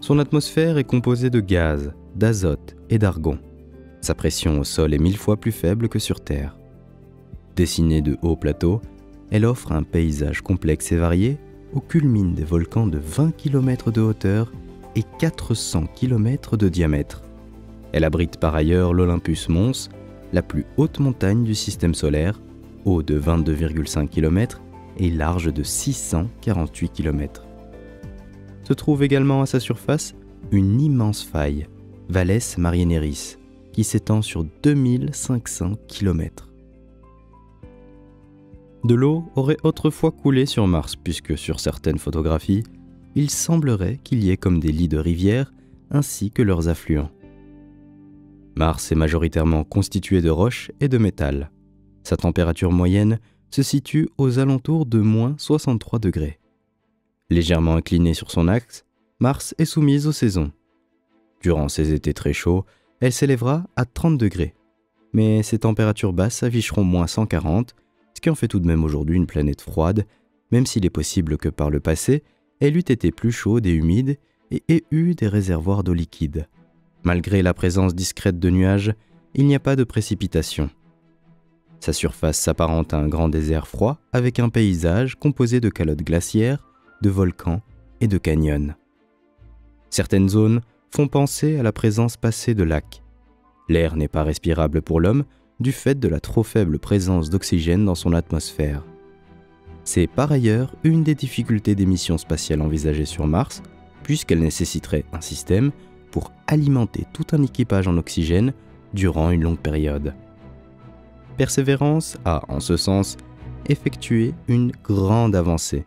A: Son atmosphère est composée de gaz, d'azote et d'argon. Sa pression au sol est 1000 fois plus faible que sur Terre. Dessinée de hauts plateaux, elle offre un paysage complexe et varié où culminent des volcans de 20 km de hauteur et 400 km de diamètre. Elle abrite par ailleurs l'Olympus Mons, la plus haute montagne du système solaire, haut de 22,5 km et large de 648 km. Se trouve également à sa surface une immense faille, Valles Marineris, qui s'étend sur 2500 km. De l'eau aurait autrefois coulé sur Mars puisque sur certaines photographies, il semblerait qu'il y ait comme des lits de rivières ainsi que leurs affluents. Mars est majoritairement constitué de roches et de métal. Sa température moyenne se situe aux alentours de moins 63 degrés. Légèrement inclinée sur son axe, Mars est soumise aux saisons. Durant ses étés très chauds, elle s'élèvera à 30 degrés. Mais ses températures basses afficheront moins 140, ce qui en fait tout de même aujourd'hui une planète froide, même s'il est possible que par le passé, elle eût été plus chaude et humide et ait eu des réservoirs d'eau liquide. Malgré la présence discrète de nuages, il n'y a pas de précipitations. Sa surface s'apparente à un grand désert froid avec un paysage composé de calottes glaciaires, de volcans et de canyons. Certaines zones font penser à la présence passée de lacs. L'air n'est pas respirable pour l'homme du fait de la trop faible présence d'oxygène dans son atmosphère. C'est par ailleurs une des difficultés des missions spatiales envisagées sur Mars, puisqu'elle nécessiterait un système pour alimenter tout un équipage en oxygène durant une longue période. Persévérance a, en ce sens, effectué une grande avancée,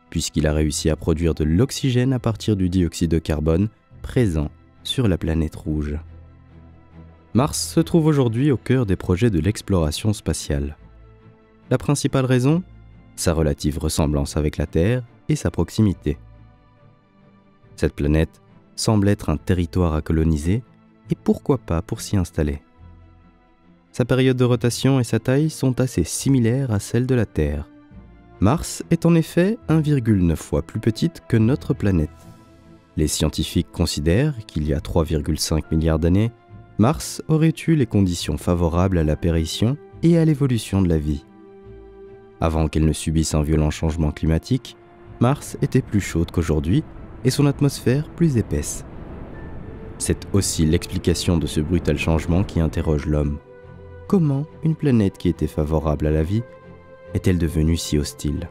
A: puisqu'il a réussi à produire de l'oxygène à partir du dioxyde de carbone présent sur la planète rouge. Mars se trouve aujourd'hui au cœur des projets de l'exploration spatiale. La principale raison, sa relative ressemblance avec la Terre et sa proximité. Cette planète semble être un territoire à coloniser, et pourquoi pas pour s'y installer. Sa période de rotation et sa taille sont assez similaires à celles de la Terre. Mars est en effet 1,9 fois plus petite que notre planète. Les scientifiques considèrent qu'il y a 3,5 milliards d'années, Mars aurait eu les conditions favorables à l'apparition et à l'évolution de la vie. Avant qu'elle ne subisse un violent changement climatique, Mars était plus chaude qu'aujourd'hui et son atmosphère plus épaisse. C'est aussi l'explication de ce brutal changement qui interroge l'homme. Comment une planète qui était favorable à la vie est-elle devenue si hostile ?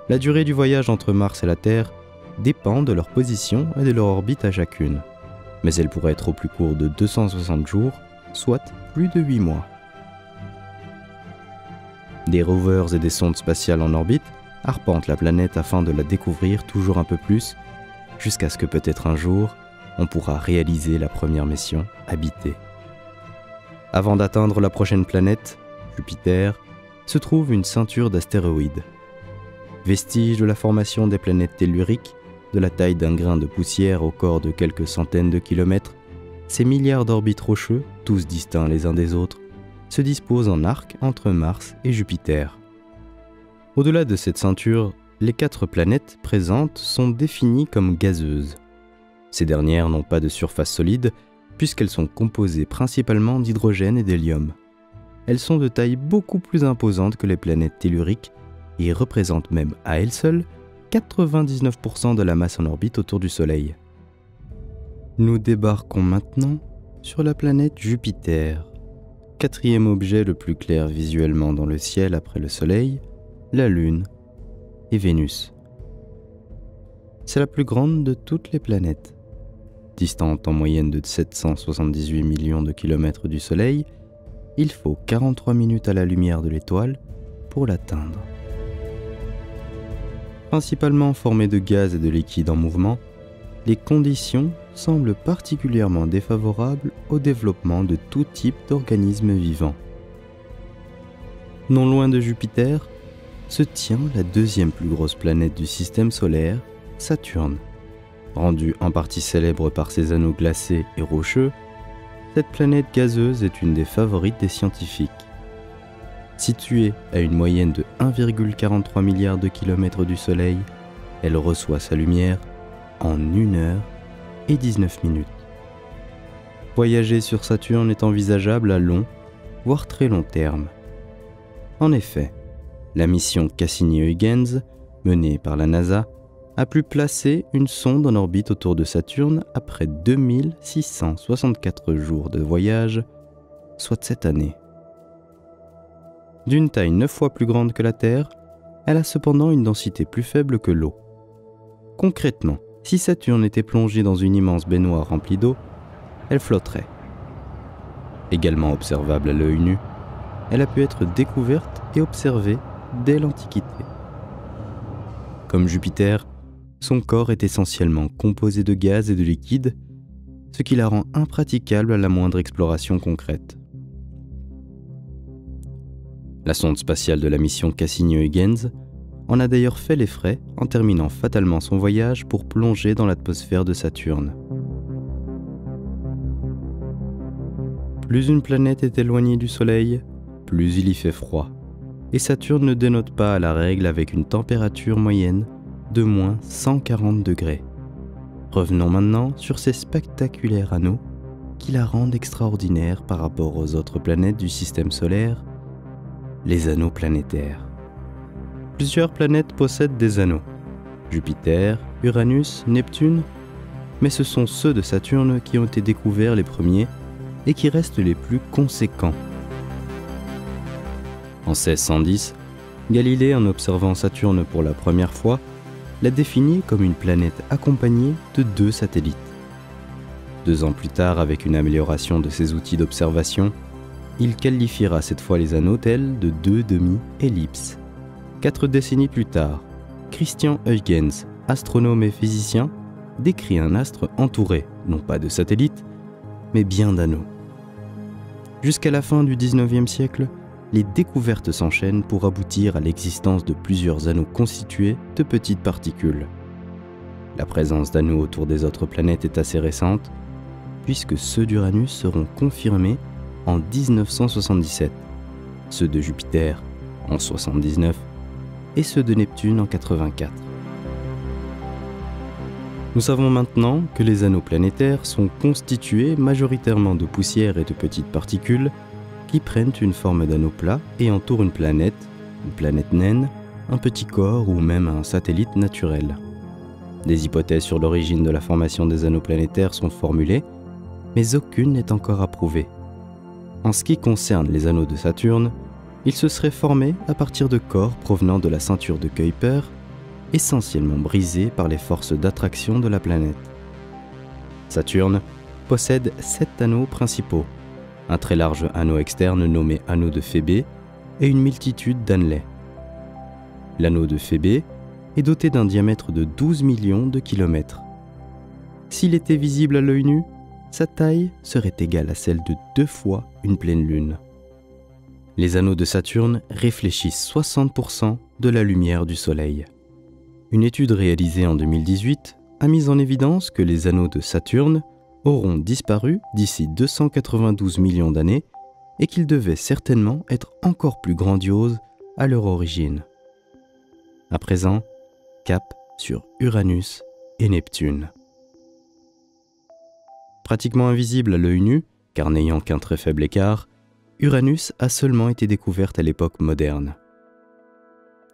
A: La durée du voyage entre Mars et la Terre dépend de leur position et de leur orbite à chacune, mais elle pourrait être au plus court de 260 jours, soit plus de 8 mois. Des rovers et des sondes spatiales en orbite arpentent la planète afin de la découvrir toujours un peu plus, jusqu'à ce que peut-être un jour, on pourra réaliser la première mission habitée. Avant d'atteindre la prochaine planète, Jupiter, se trouve une ceinture d'astéroïdes. Vestige de la formation des planètes telluriques, de la taille d'un grain de poussière au corps de quelques centaines de kilomètres, ces milliards d'orbites rocheux, tous distincts les uns des autres, se disposent en arc entre Mars et Jupiter. Au-delà de cette ceinture, les 4 planètes présentes sont définies comme gazeuses. Ces dernières n'ont pas de surface solide, puisqu'elles sont composées principalement d'hydrogène et d'hélium. Elles sont de taille beaucoup plus imposante que les planètes telluriques et représentent même à elles seules 99% de la masse en orbite autour du Soleil. Nous débarquons maintenant sur la planète Jupiter, 4e objet le plus clair visuellement dans le ciel après le Soleil, la Lune et Vénus. C'est la plus grande de toutes les planètes. Distante en moyenne de 778 millions de kilomètres du Soleil, il faut 43 minutes à la lumière de l'étoile pour l'atteindre. Principalement formée de gaz et de liquide en mouvement, les conditions semblent particulièrement défavorables au développement de tout type d'organismes vivants. Non loin de Jupiter, se tient la 2e plus grosse planète du système solaire, Saturne. Rendue en partie célèbre par ses anneaux glacés et rocheux, cette planète gazeuse est une des favorites des scientifiques. Située à une moyenne de 1,43 milliard de kilomètres du Soleil, elle reçoit sa lumière en 1 heure et 19 minutes. Voyager sur Saturne est envisageable à long, voire très long terme. En effet, la mission Cassini-Huygens, menée par la NASA, a pu placer une sonde en orbite autour de Saturne après 2664 jours de voyage, soit 7 années. D'une taille 9 fois plus grande que la Terre, elle a cependant une densité plus faible que l'eau. Concrètement, si Saturne était plongée dans une immense baignoire remplie d'eau, elle flotterait. Également observable à l'œil nu, elle a pu être découverte et observée dès l'Antiquité. Comme Jupiter, son corps est essentiellement composé de gaz et de liquide, ce qui la rend impraticable à la moindre exploration concrète. La sonde spatiale de la mission Cassini-Huygens en a d'ailleurs fait les frais en terminant fatalement son voyage pour plonger dans l'atmosphère de Saturne. Plus une planète est éloignée du Soleil, plus il y fait froid, et Saturne ne dénote pas à la règle avec une température moyenne de moins 140 degrés. Revenons maintenant sur ces spectaculaires anneaux qui la rendent extraordinaire par rapport aux autres planètes du système solaire, les anneaux planétaires. Plusieurs planètes possèdent des anneaux, Jupiter, Uranus, Neptune, mais ce sont ceux de Saturne qui ont été découverts les premiers et qui restent les plus conséquents. En 1610, Galilée, en observant Saturne pour la première fois, l'a définie comme une planète accompagnée de 2 satellites. 2 ans plus tard, avec une amélioration de ses outils d'observation, il qualifiera cette fois les anneaux tels de 2 demi-ellipses. 4 décennies plus tard, Christian Huygens, astronome et physicien, décrit un astre entouré, non pas de satellites, mais bien d'anneaux. Jusqu'à la fin du XIXe siècle, les découvertes s'enchaînent pour aboutir à l'existence de plusieurs anneaux constitués de petites particules. La présence d'anneaux autour des autres planètes est assez récente, puisque ceux d'Uranus seront confirmés en 1977, ceux de Jupiter en 1979 et ceux de Neptune en 1984. Nous savons maintenant que les anneaux planétaires sont constitués majoritairement de poussière et de petites particules, qui prennent une forme d'anneau plat et entourent une planète naine, un petit corps ou même un satellite naturel. Des hypothèses sur l'origine de la formation des anneaux planétaires sont formulées, mais aucune n'est encore approuvée. En ce qui concerne les anneaux de Saturne, ils se seraient formés à partir de corps provenant de la ceinture de Kuiper, essentiellement brisés par les forces d'attraction de la planète. Saturne possède 7 anneaux principaux, un très large anneau externe nommé anneau de Phébé et une multitude d'annelets. L'anneau de Phébé est doté d'un diamètre de 12 millions de kilomètres. S'il était visible à l'œil nu, sa taille serait égale à celle de 2 fois une pleine lune. Les anneaux de Saturne réfléchissent 60% de la lumière du Soleil. Une étude réalisée en 2018 a mis en évidence que les anneaux de Saturne auront disparu d'ici 292 millions d'années et qu'ils devaient certainement être encore plus grandioses à leur origine. À présent, cap sur Uranus et Neptune. Pratiquement invisible à l'œil nu, car n'ayant qu'un très faible écart, Uranus a seulement été découverte à l'époque moderne.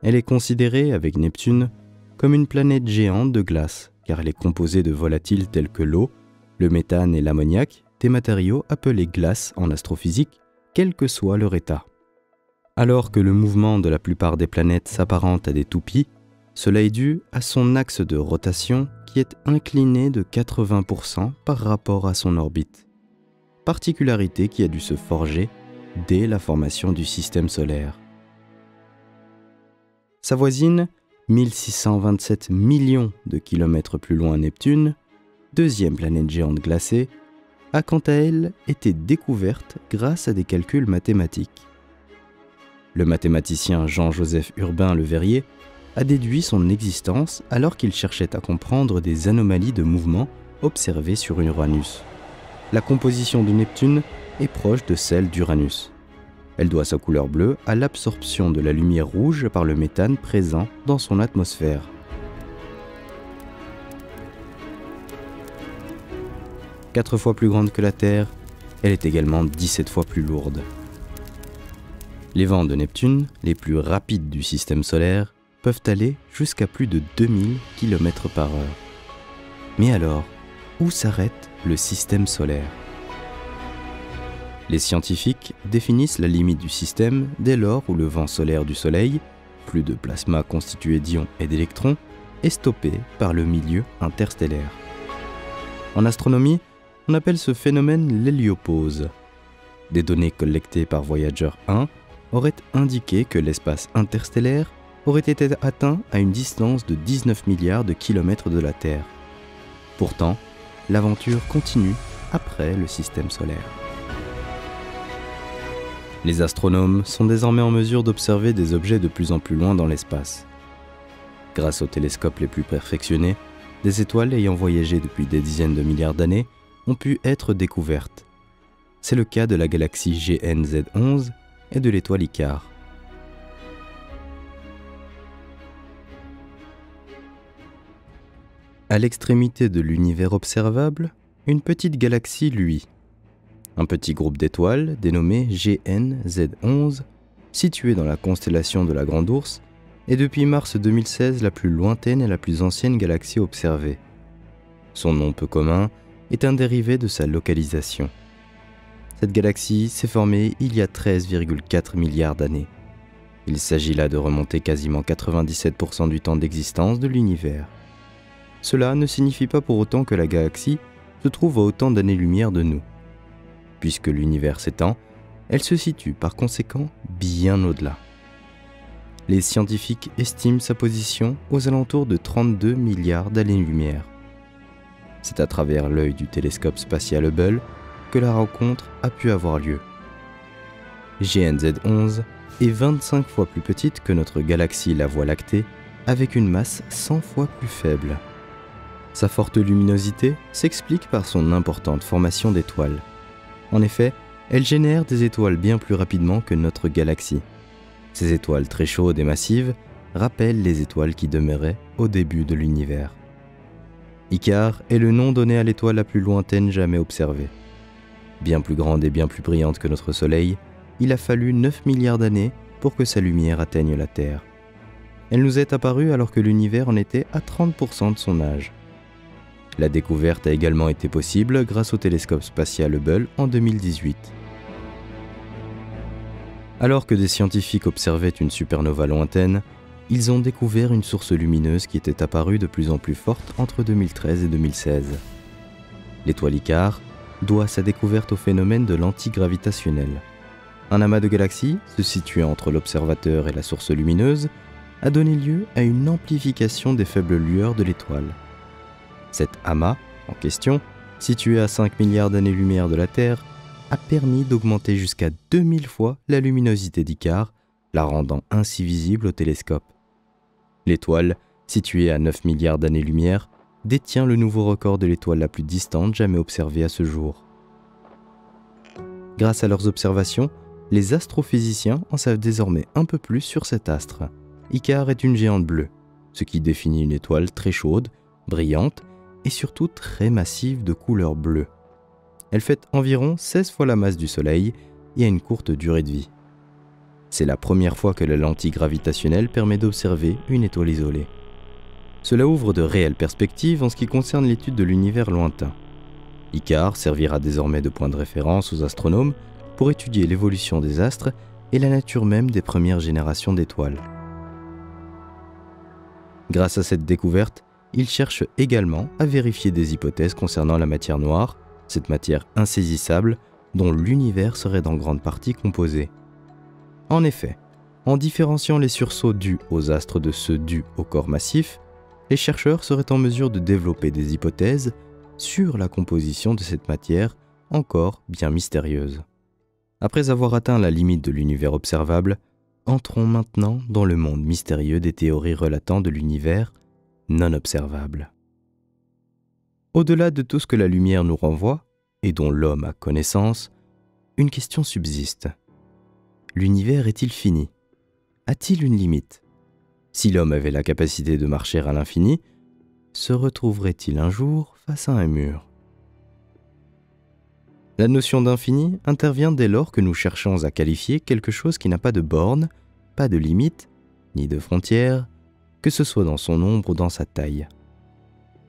A: Elle est considérée, avec Neptune, comme une planète géante de glace, car elle est composée de volatiles tels que l'eau, le méthane et l'ammoniac, des matériaux appelés glaces en astrophysique, quel que soit leur état. Alors que le mouvement de la plupart des planètes s'apparente à des toupies, cela est dû à son axe de rotation qui est incliné de 80% par rapport à son orbite, particularité qui a dû se forger dès la formation du système solaire. Sa voisine, 1627 millions de kilomètres plus loin Neptune, deuxième planète géante glacée, a quant à elle été découverte grâce à des calculs mathématiques. Le mathématicien Jean-Joseph Urbain Le Verrier a déduit son existence alors qu'il cherchait à comprendre des anomalies de mouvement observées sur Uranus. La composition de Neptune est proche de celle d'Uranus. Elle doit sa couleur bleue à l'absorption de la lumière rouge par le méthane présent dans son atmosphère. Quatre fois plus grande que la Terre, elle est également 17 fois plus lourde. Les vents de Neptune, les plus rapides du système solaire, peuvent aller jusqu'à plus de 2000 km/h. Mais alors, où s'arrête le système solaire ? Les scientifiques définissent la limite du système dès lors où le vent solaire du Soleil, flux de plasma constitué d'ions et d'électrons, est stoppé par le milieu interstellaire. En astronomie, on appelle ce phénomène l'héliopause. Des données collectées par Voyager 1 auraient indiqué que l'espace interstellaire aurait été atteint à une distance de 19 milliards de kilomètres de la Terre. Pourtant, l'aventure continue après le système solaire. Les astronomes sont désormais en mesure d'observer des objets de plus en plus loin dans l'espace. Grâce aux télescopes les plus perfectionnés, des étoiles ayant voyagé depuis des dizaines de milliards d'années ont pu être découvertes. C'est le cas de la galaxie GN-Z11 et de l'étoile Icare. À l'extrémité de l'univers observable, une petite galaxie luit. Un petit groupe d'étoiles dénommé GN-Z11, situé dans la constellation de la Grande Ourse, est depuis mars 2016 la plus lointaine et la plus ancienne galaxie observée. Son nom peu commun est un dérivé de sa localisation. Cette galaxie s'est formée il y a 13,4 milliards d'années. Il s'agit là de remonter quasiment 97% du temps d'existence de l'univers. Cela ne signifie pas pour autant que la galaxie se trouve à autant d'années-lumière de nous. Puisque l'univers s'étend, elle se situe par conséquent bien au-delà. Les scientifiques estiment sa position aux alentours de 32 milliards d'années-lumière. C'est à travers l'œil du télescope spatial Hubble que la rencontre a pu avoir lieu. GN-Z11 est 25 fois plus petite que notre galaxie la Voie lactée, avec une masse 100 fois plus faible. Sa forte luminosité s'explique par son importante formation d'étoiles. En effet, elle génère des étoiles bien plus rapidement que notre galaxie. Ces étoiles très chaudes et massives rappellent les étoiles qui demeuraient au début de l'univers. Icare est le nom donné à l'étoile la plus lointaine jamais observée. Bien plus grande et bien plus brillante que notre Soleil, il a fallu 9 milliards d'années pour que sa lumière atteigne la Terre. Elle nous est apparue alors que l'univers en était à 30% de son âge. La découverte a également été possible grâce au télescope spatial Hubble en 2018. Alors que des scientifiques observaient une supernova lointaine, ils ont découvert une source lumineuse qui était apparue de plus en plus forte entre 2013 et 2016. L'étoile Icare doit sa découverte au phénomène de l'antigravitationnel. Un amas de galaxies, se situant entre l'observateur et la source lumineuse, a donné lieu à une amplification des faibles lueurs de l'étoile. Cet amas, en question, situé à 5 milliards d'années-lumière de la Terre, a permis d'augmenter jusqu'à 2000 fois la luminosité d'Icare, la rendant ainsi visible au télescope. L'étoile, située à 9 milliards d'années-lumière, détient le nouveau record de l'étoile la plus distante jamais observée à ce jour. Grâce à leurs observations, les astrophysiciens en savent désormais un peu plus sur cet astre. Icare est une géante bleue, ce qui définit une étoile très chaude, brillante et surtout très massive de couleur bleue. Elle fait environ 16 fois la masse du Soleil et a une courte durée de vie. C'est la première fois que la lentille gravitationnelle permet d'observer une étoile isolée. Cela ouvre de réelles perspectives en ce qui concerne l'étude de l'univers lointain. Icare servira désormais de point de référence aux astronomes pour étudier l'évolution des astres et la nature même des premières générations d'étoiles. Grâce à cette découverte, ils cherchent également à vérifier des hypothèses concernant la matière noire, cette matière insaisissable dont l'univers serait en grande partie composé. En effet, en différenciant les sursauts dus aux astres de ceux dus aux corps massifs, les chercheurs seraient en mesure de développer des hypothèses sur la composition de cette matière encore bien mystérieuse. Après avoir atteint la limite de l'univers observable, entrons maintenant dans le monde mystérieux des théories relatant de l'univers non observable. Au-delà de tout ce que la lumière nous renvoie, et dont l'homme a connaissance, une question subsiste. L'univers est-il fini? A-t-il une limite? Si l'homme avait la capacité de marcher à l'infini, se retrouverait-il un jour face à un mur? La notion d'infini intervient dès lors que nous cherchons à qualifier quelque chose qui n'a pas de borne, pas de limite, ni de frontières, que ce soit dans son nombre ou dans sa taille.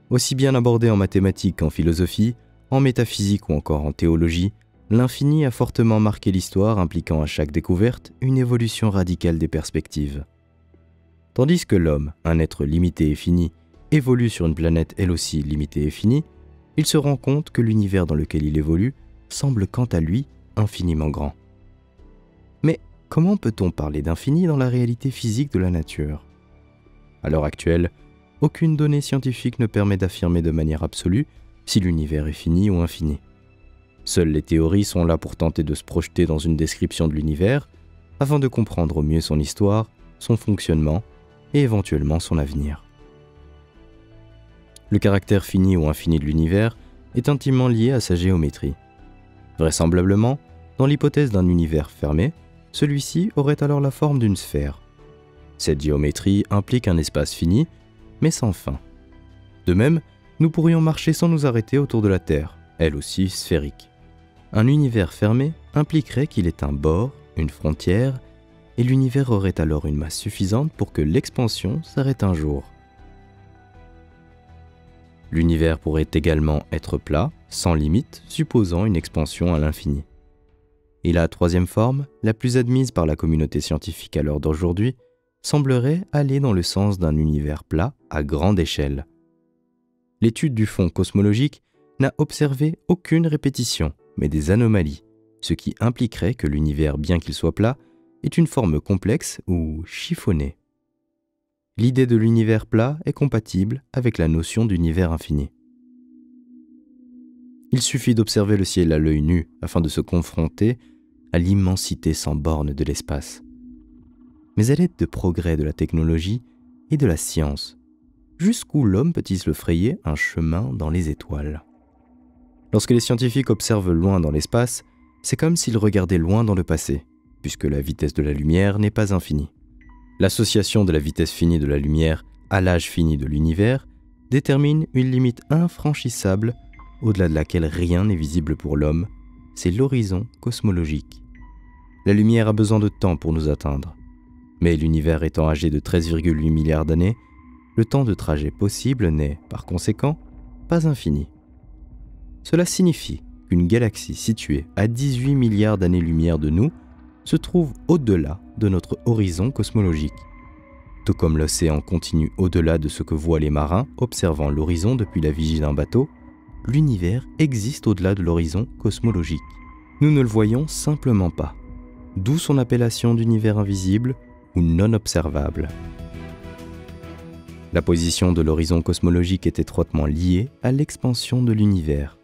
A: Aussi bien abordé en mathématiques qu'en philosophie, en métaphysique ou encore en théologie, l'infini a fortement marqué l'histoire impliquant à chaque découverte une évolution radicale des perspectives. Tandis que l'homme, un être limité et fini, évolue sur une planète elle aussi limitée et finie, il se rend compte que l'univers dans lequel il évolue semble quant à lui infiniment grand. Mais comment peut-on parler d'infini dans la réalité physique de la nature? À l'heure actuelle, aucune donnée scientifique ne permet d'affirmer de manière absolue si l'univers est fini ou infini. Seules les théories sont là pour tenter de se projeter dans une description de l'univers afin de comprendre au mieux son histoire, son fonctionnement et éventuellement son avenir. Le caractère fini ou infini de l'univers est intimement lié à sa géométrie. Vraisemblablement, dans l'hypothèse d'un univers fermé, celui-ci aurait alors la forme d'une sphère. Cette géométrie implique un espace fini, mais sans fin. De même, nous pourrions marcher sans nous arrêter autour de la Terre, elle aussi sphérique. Un univers fermé impliquerait qu'il ait un bord, une frontière, et l'univers aurait alors une masse suffisante pour que l'expansion s'arrête un jour. L'univers pourrait également être plat, sans limite, supposant une expansion à l'infini. Et la troisième forme, la plus admise par la communauté scientifique à l'heure d'aujourd'hui, semblerait aller dans le sens d'un univers plat à grande échelle. L'étude du fond cosmologique n'a observé aucune répétition, mais des anomalies, ce qui impliquerait que l'univers, bien qu'il soit plat, est une forme complexe ou chiffonnée. L'idée de l'univers plat est compatible avec la notion d'univers infini. Il suffit d'observer le ciel à l'œil nu afin de se confronter à l'immensité sans borne de l'espace. Mais à l'aide de progrès de la technologie et de la science, jusqu'où l'homme peut-il se frayer un chemin dans les étoiles? Lorsque les scientifiques observent loin dans l'espace, c'est comme s'ils regardaient loin dans le passé, puisque la vitesse de la lumière n'est pas infinie. L'association de la vitesse finie de la lumière à l'âge fini de l'univers détermine une limite infranchissable au-delà de laquelle rien n'est visible pour l'homme, c'est l'horizon cosmologique. La lumière a besoin de temps pour nous atteindre. Mais l'univers étant âgé de 13,8 milliards d'années, le temps de trajet possible n'est, par conséquent, pas infini. Cela signifie qu'une galaxie située à 18 milliards d'années-lumière de nous se trouve au-delà de notre horizon cosmologique. Tout comme l'océan continue au-delà de ce que voient les marins observant l'horizon depuis la vigie d'un bateau, l'univers existe au-delà de l'horizon cosmologique. Nous ne le voyons simplement pas, d'où son appellation d'univers invisible ou non observable. La position de l'horizon cosmologique est étroitement liée à l'expansion de l'univers.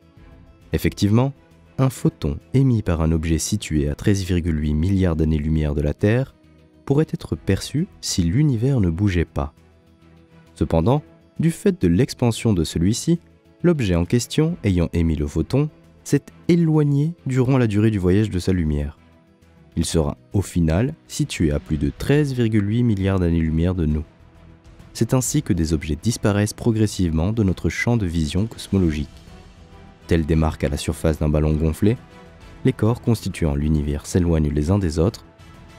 A: Effectivement, un photon émis par un objet situé à 13,8 milliards d'années-lumière de la Terre pourrait être perçu si l'univers ne bougeait pas. Cependant, du fait de l'expansion de celui-ci, l'objet en question ayant émis le photon s'est éloigné durant la durée du voyage de sa lumière. Il sera au final situé à plus de 13,8 milliards d'années-lumière de nous. C'est ainsi que des objets disparaissent progressivement de notre champ de vision cosmologique. Tels des marques à la surface d'un ballon gonflé, les corps constituant l'univers s'éloignent les uns des autres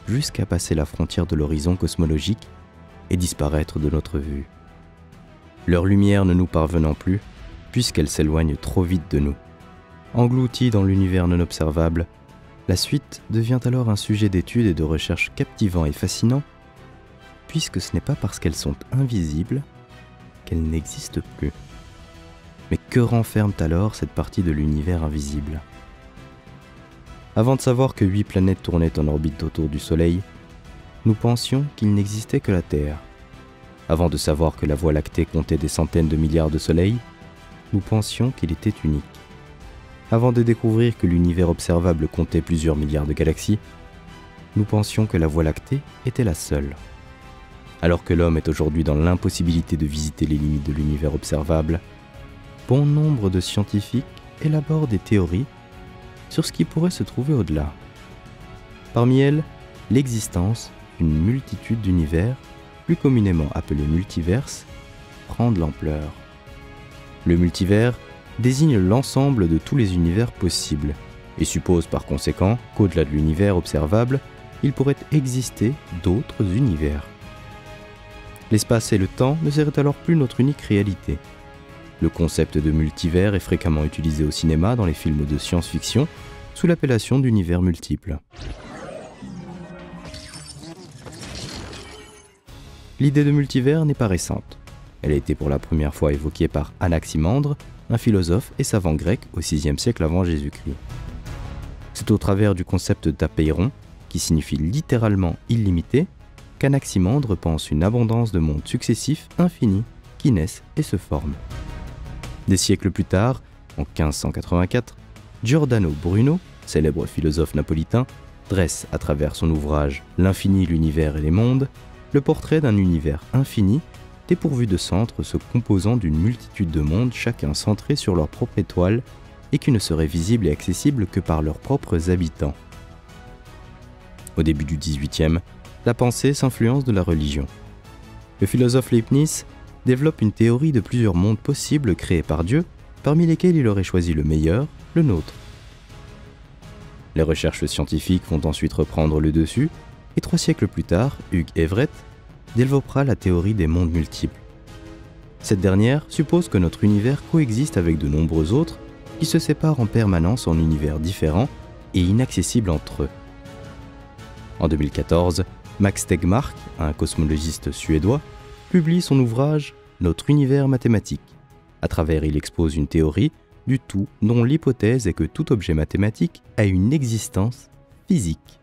A: jusqu'à passer la frontière de l'horizon cosmologique et disparaître de notre vue. Leur lumière ne nous parvenant plus, puisqu'elle s'éloigne trop vite de nous. Engloutie dans l'univers non observable, la suite devient alors un sujet d'étude et de recherche captivant et fascinant, puisque ce n'est pas parce qu'elles sont invisibles qu'elles n'existent plus. Mais que renferme alors cette partie de l'univers invisible ? Avant de savoir que 8 planètes tournaient en orbite autour du Soleil, nous pensions qu'il n'existait que la Terre. Avant de savoir que la Voie lactée comptait des centaines de milliards de soleils, nous pensions qu'il était unique. Avant de découvrir que l'univers observable comptait plusieurs milliards de galaxies, nous pensions que la Voie lactée était la seule. Alors que l'homme est aujourd'hui dans l'impossibilité de visiter les limites de l'univers observable, bon nombre de scientifiques élaborent des théories sur ce qui pourrait se trouver au-delà. Parmi elles, l'existence d'une multitude d'univers, plus communément appelés multiverses, prend de l'ampleur. Le multivers désigne l'ensemble de tous les univers possibles et suppose par conséquent qu'au-delà de l'univers observable, il pourrait exister d'autres univers. L'espace et le temps ne seraient alors plus notre unique réalité. Le concept de multivers est fréquemment utilisé au cinéma dans les films de science-fiction sous l'appellation d'univers multiples. L'idée de multivers n'est pas récente. Elle a été pour la première fois évoquée par Anaximandre, un philosophe et savant grec au VIe siècle avant Jésus-Christ. C'est au travers du concept d'apeiron, qui signifie littéralement illimité, qu'Anaximandre pense une abondance de mondes successifs infinis qui naissent et se forment. Des siècles plus tard, en 1584, Giordano Bruno, célèbre philosophe napolitain, dresse à travers son ouvrage « L'infini, l'univers et les mondes » le portrait d'un univers infini dépourvu de centre se composant d'une multitude de mondes chacun centré sur leur propre étoile et qui ne seraient visibles et accessibles que par leurs propres habitants. Au début du XVIIIe, la pensée s'influence de la religion. Le philosophe Leibniz développe une théorie de plusieurs mondes possibles créés par Dieu, parmi lesquels il aurait choisi le meilleur, le nôtre. Les recherches scientifiques vont ensuite reprendre le dessus, et 3 siècles plus tard, Hugh Everett développera la théorie des mondes multiples. Cette dernière suppose que notre univers coexiste avec de nombreux autres qui se séparent en permanence en univers différents et inaccessibles entre eux. En 2014, Max Tegmark, un cosmologiste suédois, publie son ouvrage « Notre univers mathématique ». À travers, il expose une théorie du tout dont l'hypothèse est que tout objet mathématique a une existence physique.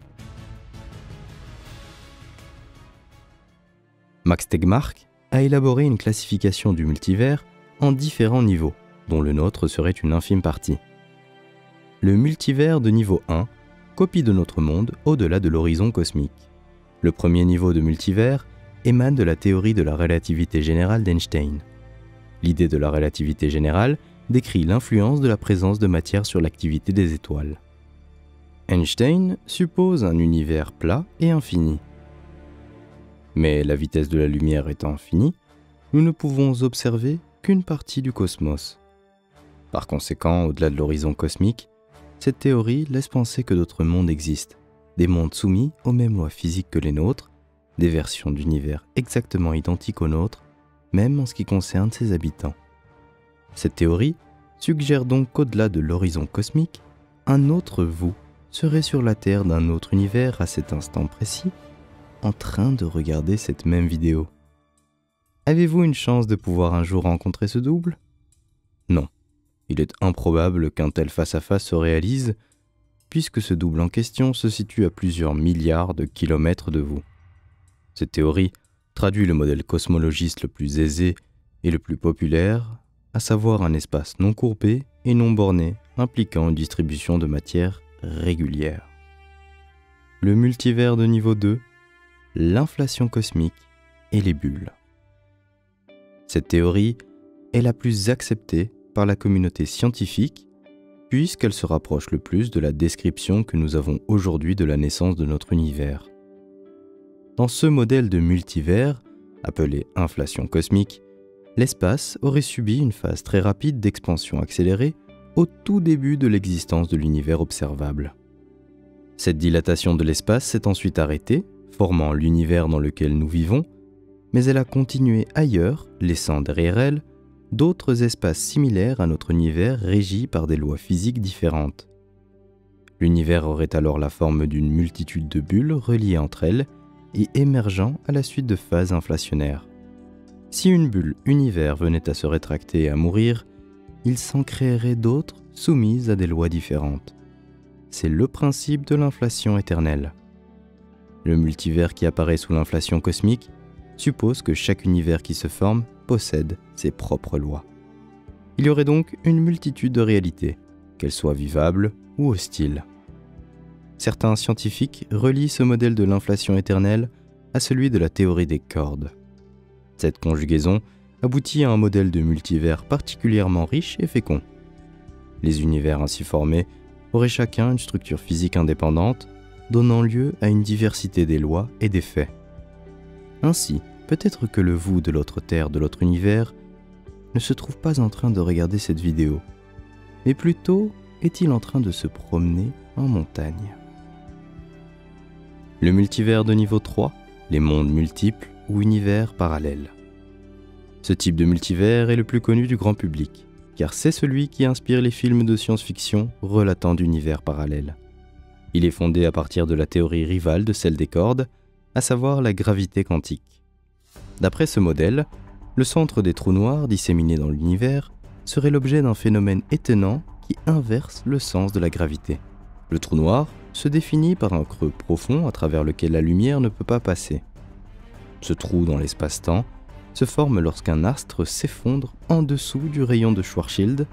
A: Max Tegmark a élaboré une classification du multivers en différents niveaux, dont le nôtre serait une infime partie. Le multivers de niveau 1 copie de notre monde au-delà de l'horizon cosmique. Le premier niveau de multivers émane de la théorie de la relativité générale d'Einstein. L'idée de la relativité générale décrit l'influence de la présence de matière sur l'activité des étoiles. Einstein suppose un univers plat et infini. Mais la vitesse de la lumière étant finie, nous ne pouvons observer qu'une partie du cosmos. Par conséquent, au-delà de l'horizon cosmique, cette théorie laisse penser que d'autres mondes existent, des mondes soumis aux mêmes lois physiques que les nôtres, des versions d'univers exactement identiques aux nôtres, même en ce qui concerne ses habitants. Cette théorie suggère donc qu'au-delà de l'horizon cosmique, un autre vous serait sur la Terre d'un autre univers à cet instant précis, en train de regarder cette même vidéo. Avez-vous une chance de pouvoir un jour rencontrer ce double ? Non, il est improbable qu'un tel face-à-face se réalise, puisque ce double en question se situe à plusieurs milliards de kilomètres de vous. Cette théorie traduit le modèle cosmologiste le plus aisé et le plus populaire, à savoir un espace non courbé et non borné, impliquant une distribution de matière régulière. Le multivers de niveau 2, l'inflation cosmique et les bulles. Cette théorie est la plus acceptée par la communauté scientifique puisqu'elle se rapproche le plus de la description que nous avons aujourd'hui de la naissance de notre univers. Dans ce modèle de multivers, appelé inflation cosmique, l'espace aurait subi une phase très rapide d'expansion accélérée au tout début de l'existence de l'univers observable. Cette dilatation de l'espace s'est ensuite arrêtée, formant l'univers dans lequel nous vivons, mais elle a continué ailleurs, laissant derrière elle d'autres espaces similaires à notre univers régis par des lois physiques différentes. L'univers aurait alors la forme d'une multitude de bulles reliées entre elles et émergeant à la suite de phases inflationnaires. Si une bulle univers venait à se rétracter et à mourir, il s'en créerait d'autres soumises à des lois différentes. C'est le principe de l'inflation éternelle. Le multivers qui apparaît sous l'inflation cosmique suppose que chaque univers qui se forme possède ses propres lois. Il y aurait donc une multitude de réalités, qu'elles soient vivables ou hostiles. Certains scientifiques relient ce modèle de l'inflation éternelle à celui de la théorie des cordes. Cette conjugaison aboutit à un modèle de multivers particulièrement riche et fécond. Les univers ainsi formés auraient chacun une structure physique indépendante, donnant lieu à une diversité des lois et des faits. Ainsi, peut-être que le vous de l'autre Terre, de l'autre univers, ne se trouve pas en train de regarder cette vidéo, mais plutôt est-il en train de se promener en montagne. Le multivers de niveau 3, les mondes multiples ou univers parallèles. Ce type de multivers est le plus connu du grand public, car c'est celui qui inspire les films de science-fiction relatant d'univers parallèles. Il est fondé à partir de la théorie rivale de celle des cordes, à savoir la gravité quantique. D'après ce modèle, le centre des trous noirs disséminés dans l'univers serait l'objet d'un phénomène étonnant qui inverse le sens de la gravité. Le trou noir se définit par un creux profond à travers lequel la lumière ne peut pas passer. Ce trou dans l'espace-temps se forme lorsqu'un astre s'effondre en dessous du rayon de Schwarzschild,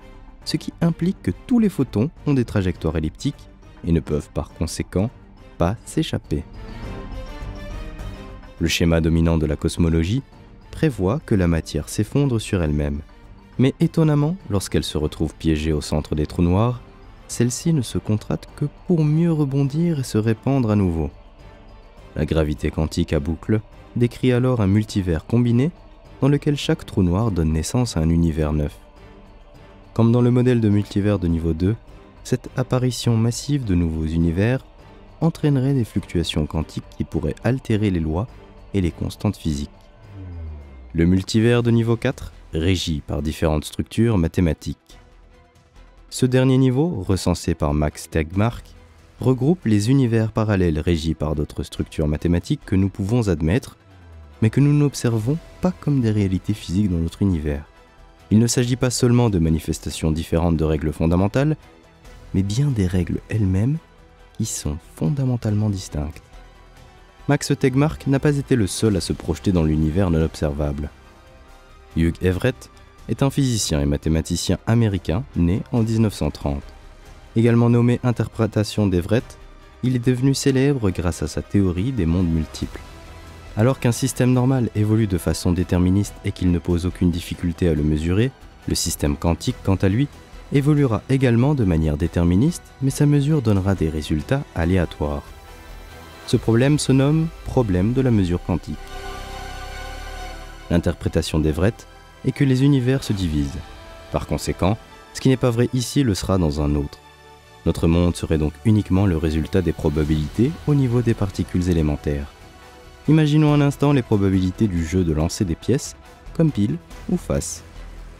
A: ce qui implique que tous les photons ont des trajectoires elliptiques et ne peuvent par conséquent pas s'échapper. Le schéma dominant de la cosmologie prévoit que la matière s'effondre sur elle-même. Mais étonnamment, lorsqu'elle se retrouve piégée au centre des trous noirs, celle-ci ne se contracte que pour mieux rebondir et se répandre à nouveau. La gravité quantique à boucle décrit alors un multivers combiné dans lequel chaque trou noir donne naissance à un univers neuf. Comme dans le modèle de multivers de niveau 2, cette apparition massive de nouveaux univers entraînerait des fluctuations quantiques qui pourraient altérer les lois et les constantes physiques. Le multivers de niveau 4, régi par différentes structures mathématiques. Ce dernier niveau, recensé par Max Tegmark, regroupe les univers parallèles régis par d'autres structures mathématiques que nous pouvons admettre, mais que nous n'observons pas comme des réalités physiques dans notre univers. Il ne s'agit pas seulement de manifestations différentes de règles fondamentales, mais bien des règles elles-mêmes qui sont fondamentalement distinctes. Max Tegmark n'a pas été le seul à se projeter dans l'univers non observable. Hugh Everett est un physicien et mathématicien américain né en 1930. Également nommé Interprétation d'Everett, il est devenu célèbre grâce à sa théorie des mondes multiples. Alors qu'un système normal évolue de façon déterministe et qu'il ne pose aucune difficulté à le mesurer, le système quantique, quant à lui, évoluera également de manière déterministe, mais sa mesure donnera des résultats aléatoires. Ce problème se nomme problème de la mesure quantique. L'interprétation d'Everett est que les univers se divisent. Par conséquent, ce qui n'est pas vrai ici le sera dans un autre. Notre monde serait donc uniquement le résultat des probabilités au niveau des particules élémentaires. Imaginons un instant les probabilités du jeu de lancer des pièces, comme pile ou face.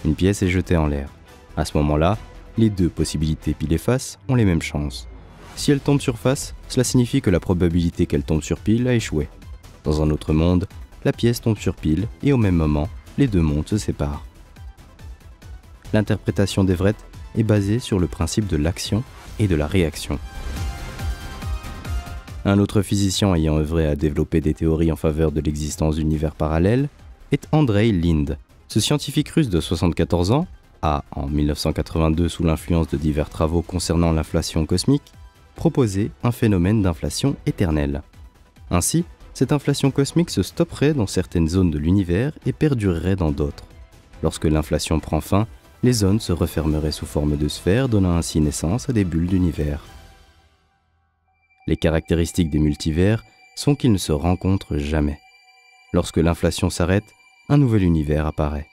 A: Une pièce est jetée en l'air. À ce moment-là, les deux possibilités pile et face ont les mêmes chances. Si elle tombe sur face, cela signifie que la probabilité qu'elle tombe sur pile a échoué. Dans un autre monde, la pièce tombe sur pile et au même moment, les deux mondes se séparent. L'interprétation d'Everett est basée sur le principe de l'action et de la réaction. Un autre physicien ayant œuvré à développer des théories en faveur de l'existence d'univers parallèles est Andrei Lind. Ce scientifique russe de 74 ans a, en 1982 sous l'influence de divers travaux concernant l'inflation cosmique, proposé un phénomène d'inflation éternelle. Ainsi, cette inflation cosmique se stopperait dans certaines zones de l'univers et perdurerait dans d'autres. Lorsque l'inflation prend fin, les zones se refermeraient sous forme de sphères, donnant ainsi naissance à des bulles d'univers. Les caractéristiques des multivers sont qu'ils ne se rencontrent jamais. Lorsque l'inflation s'arrête, un nouvel univers apparaît.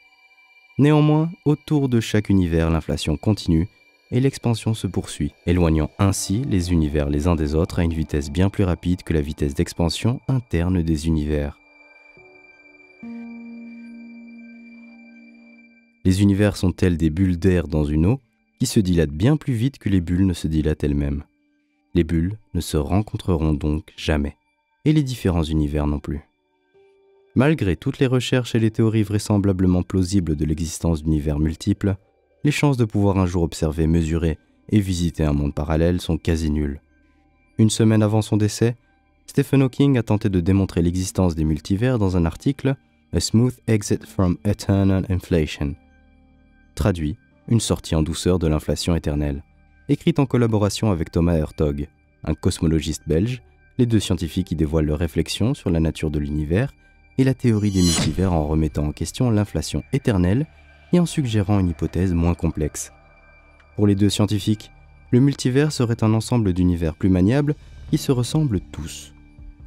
A: Néanmoins, autour de chaque univers, l'inflation continue et l'expansion se poursuit, éloignant ainsi les univers les uns des autres à une vitesse bien plus rapide que la vitesse d'expansion interne des univers. Les univers sont tels des bulles d'air dans une eau qui se dilatent bien plus vite que les bulles ne se dilatent elles-mêmes. Les bulles ne se rencontreront donc jamais, et les différents univers non plus. Malgré toutes les recherches et les théories vraisemblablement plausibles de l'existence d'univers multiples, les chances de pouvoir un jour observer, mesurer et visiter un monde parallèle sont quasi nulles. Une semaine avant son décès, Stephen Hawking a tenté de démontrer l'existence des multivers dans un article « A Smooth Exit from Eternal Inflation », traduit « Une sortie en douceur de l'inflation éternelle », écrite en collaboration avec Thomas Hertog, un cosmologiste belge, les deux scientifiques y dévoilent leurs réflexions sur la nature de l'univers et la théorie des multivers en remettant en question l'inflation éternelle et en suggérant une hypothèse moins complexe. Pour les deux scientifiques, le multivers serait un ensemble d'univers plus maniables qui se ressemblent tous.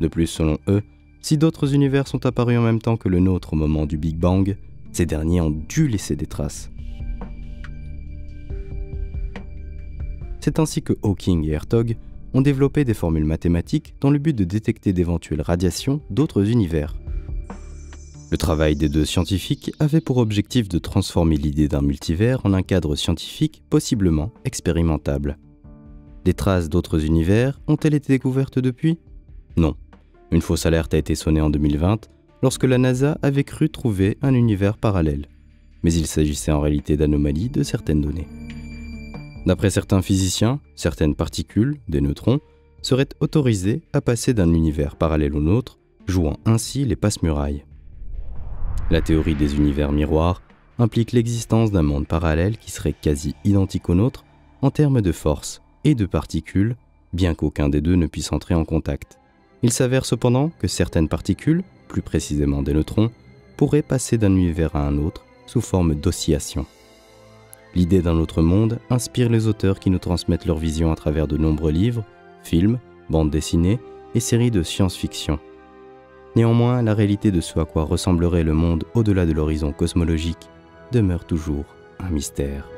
A: De plus, selon eux, si d'autres univers sont apparus en même temps que le nôtre au moment du Big Bang, ces derniers ont dû laisser des traces. C'est ainsi que Hawking et Hertog ont développé des formules mathématiques dans le but de détecter d'éventuelles radiations d'autres univers. Le travail des deux scientifiques avait pour objectif de transformer l'idée d'un multivers en un cadre scientifique possiblement expérimentable. Des traces d'autres univers ont-elles été découvertes depuis ? Non. Une fausse alerte a été sonnée en 2020 lorsque la NASA avait cru trouver un univers parallèle. Mais il s'agissait en réalité d'anomalies de certaines données. D'après certains physiciens, certaines particules, des neutrons, seraient autorisées à passer d'un univers parallèle au nôtre, jouant ainsi les passe-murailles. La théorie des univers miroirs implique l'existence d'un monde parallèle qui serait quasi identique au nôtre en termes de force et de particules, bien qu'aucun des deux ne puisse entrer en contact. Il s'avère cependant que certaines particules, plus précisément des neutrons, pourraient passer d'un univers à un autre sous forme d'oscillation. L'idée d'un autre monde inspire les auteurs qui nous transmettent leur vision à travers de nombreux livres, films, bandes dessinées et séries de science-fiction. Néanmoins, la réalité de ce à quoi ressemblerait le monde au-delà de l'horizon cosmologique demeure toujours un mystère.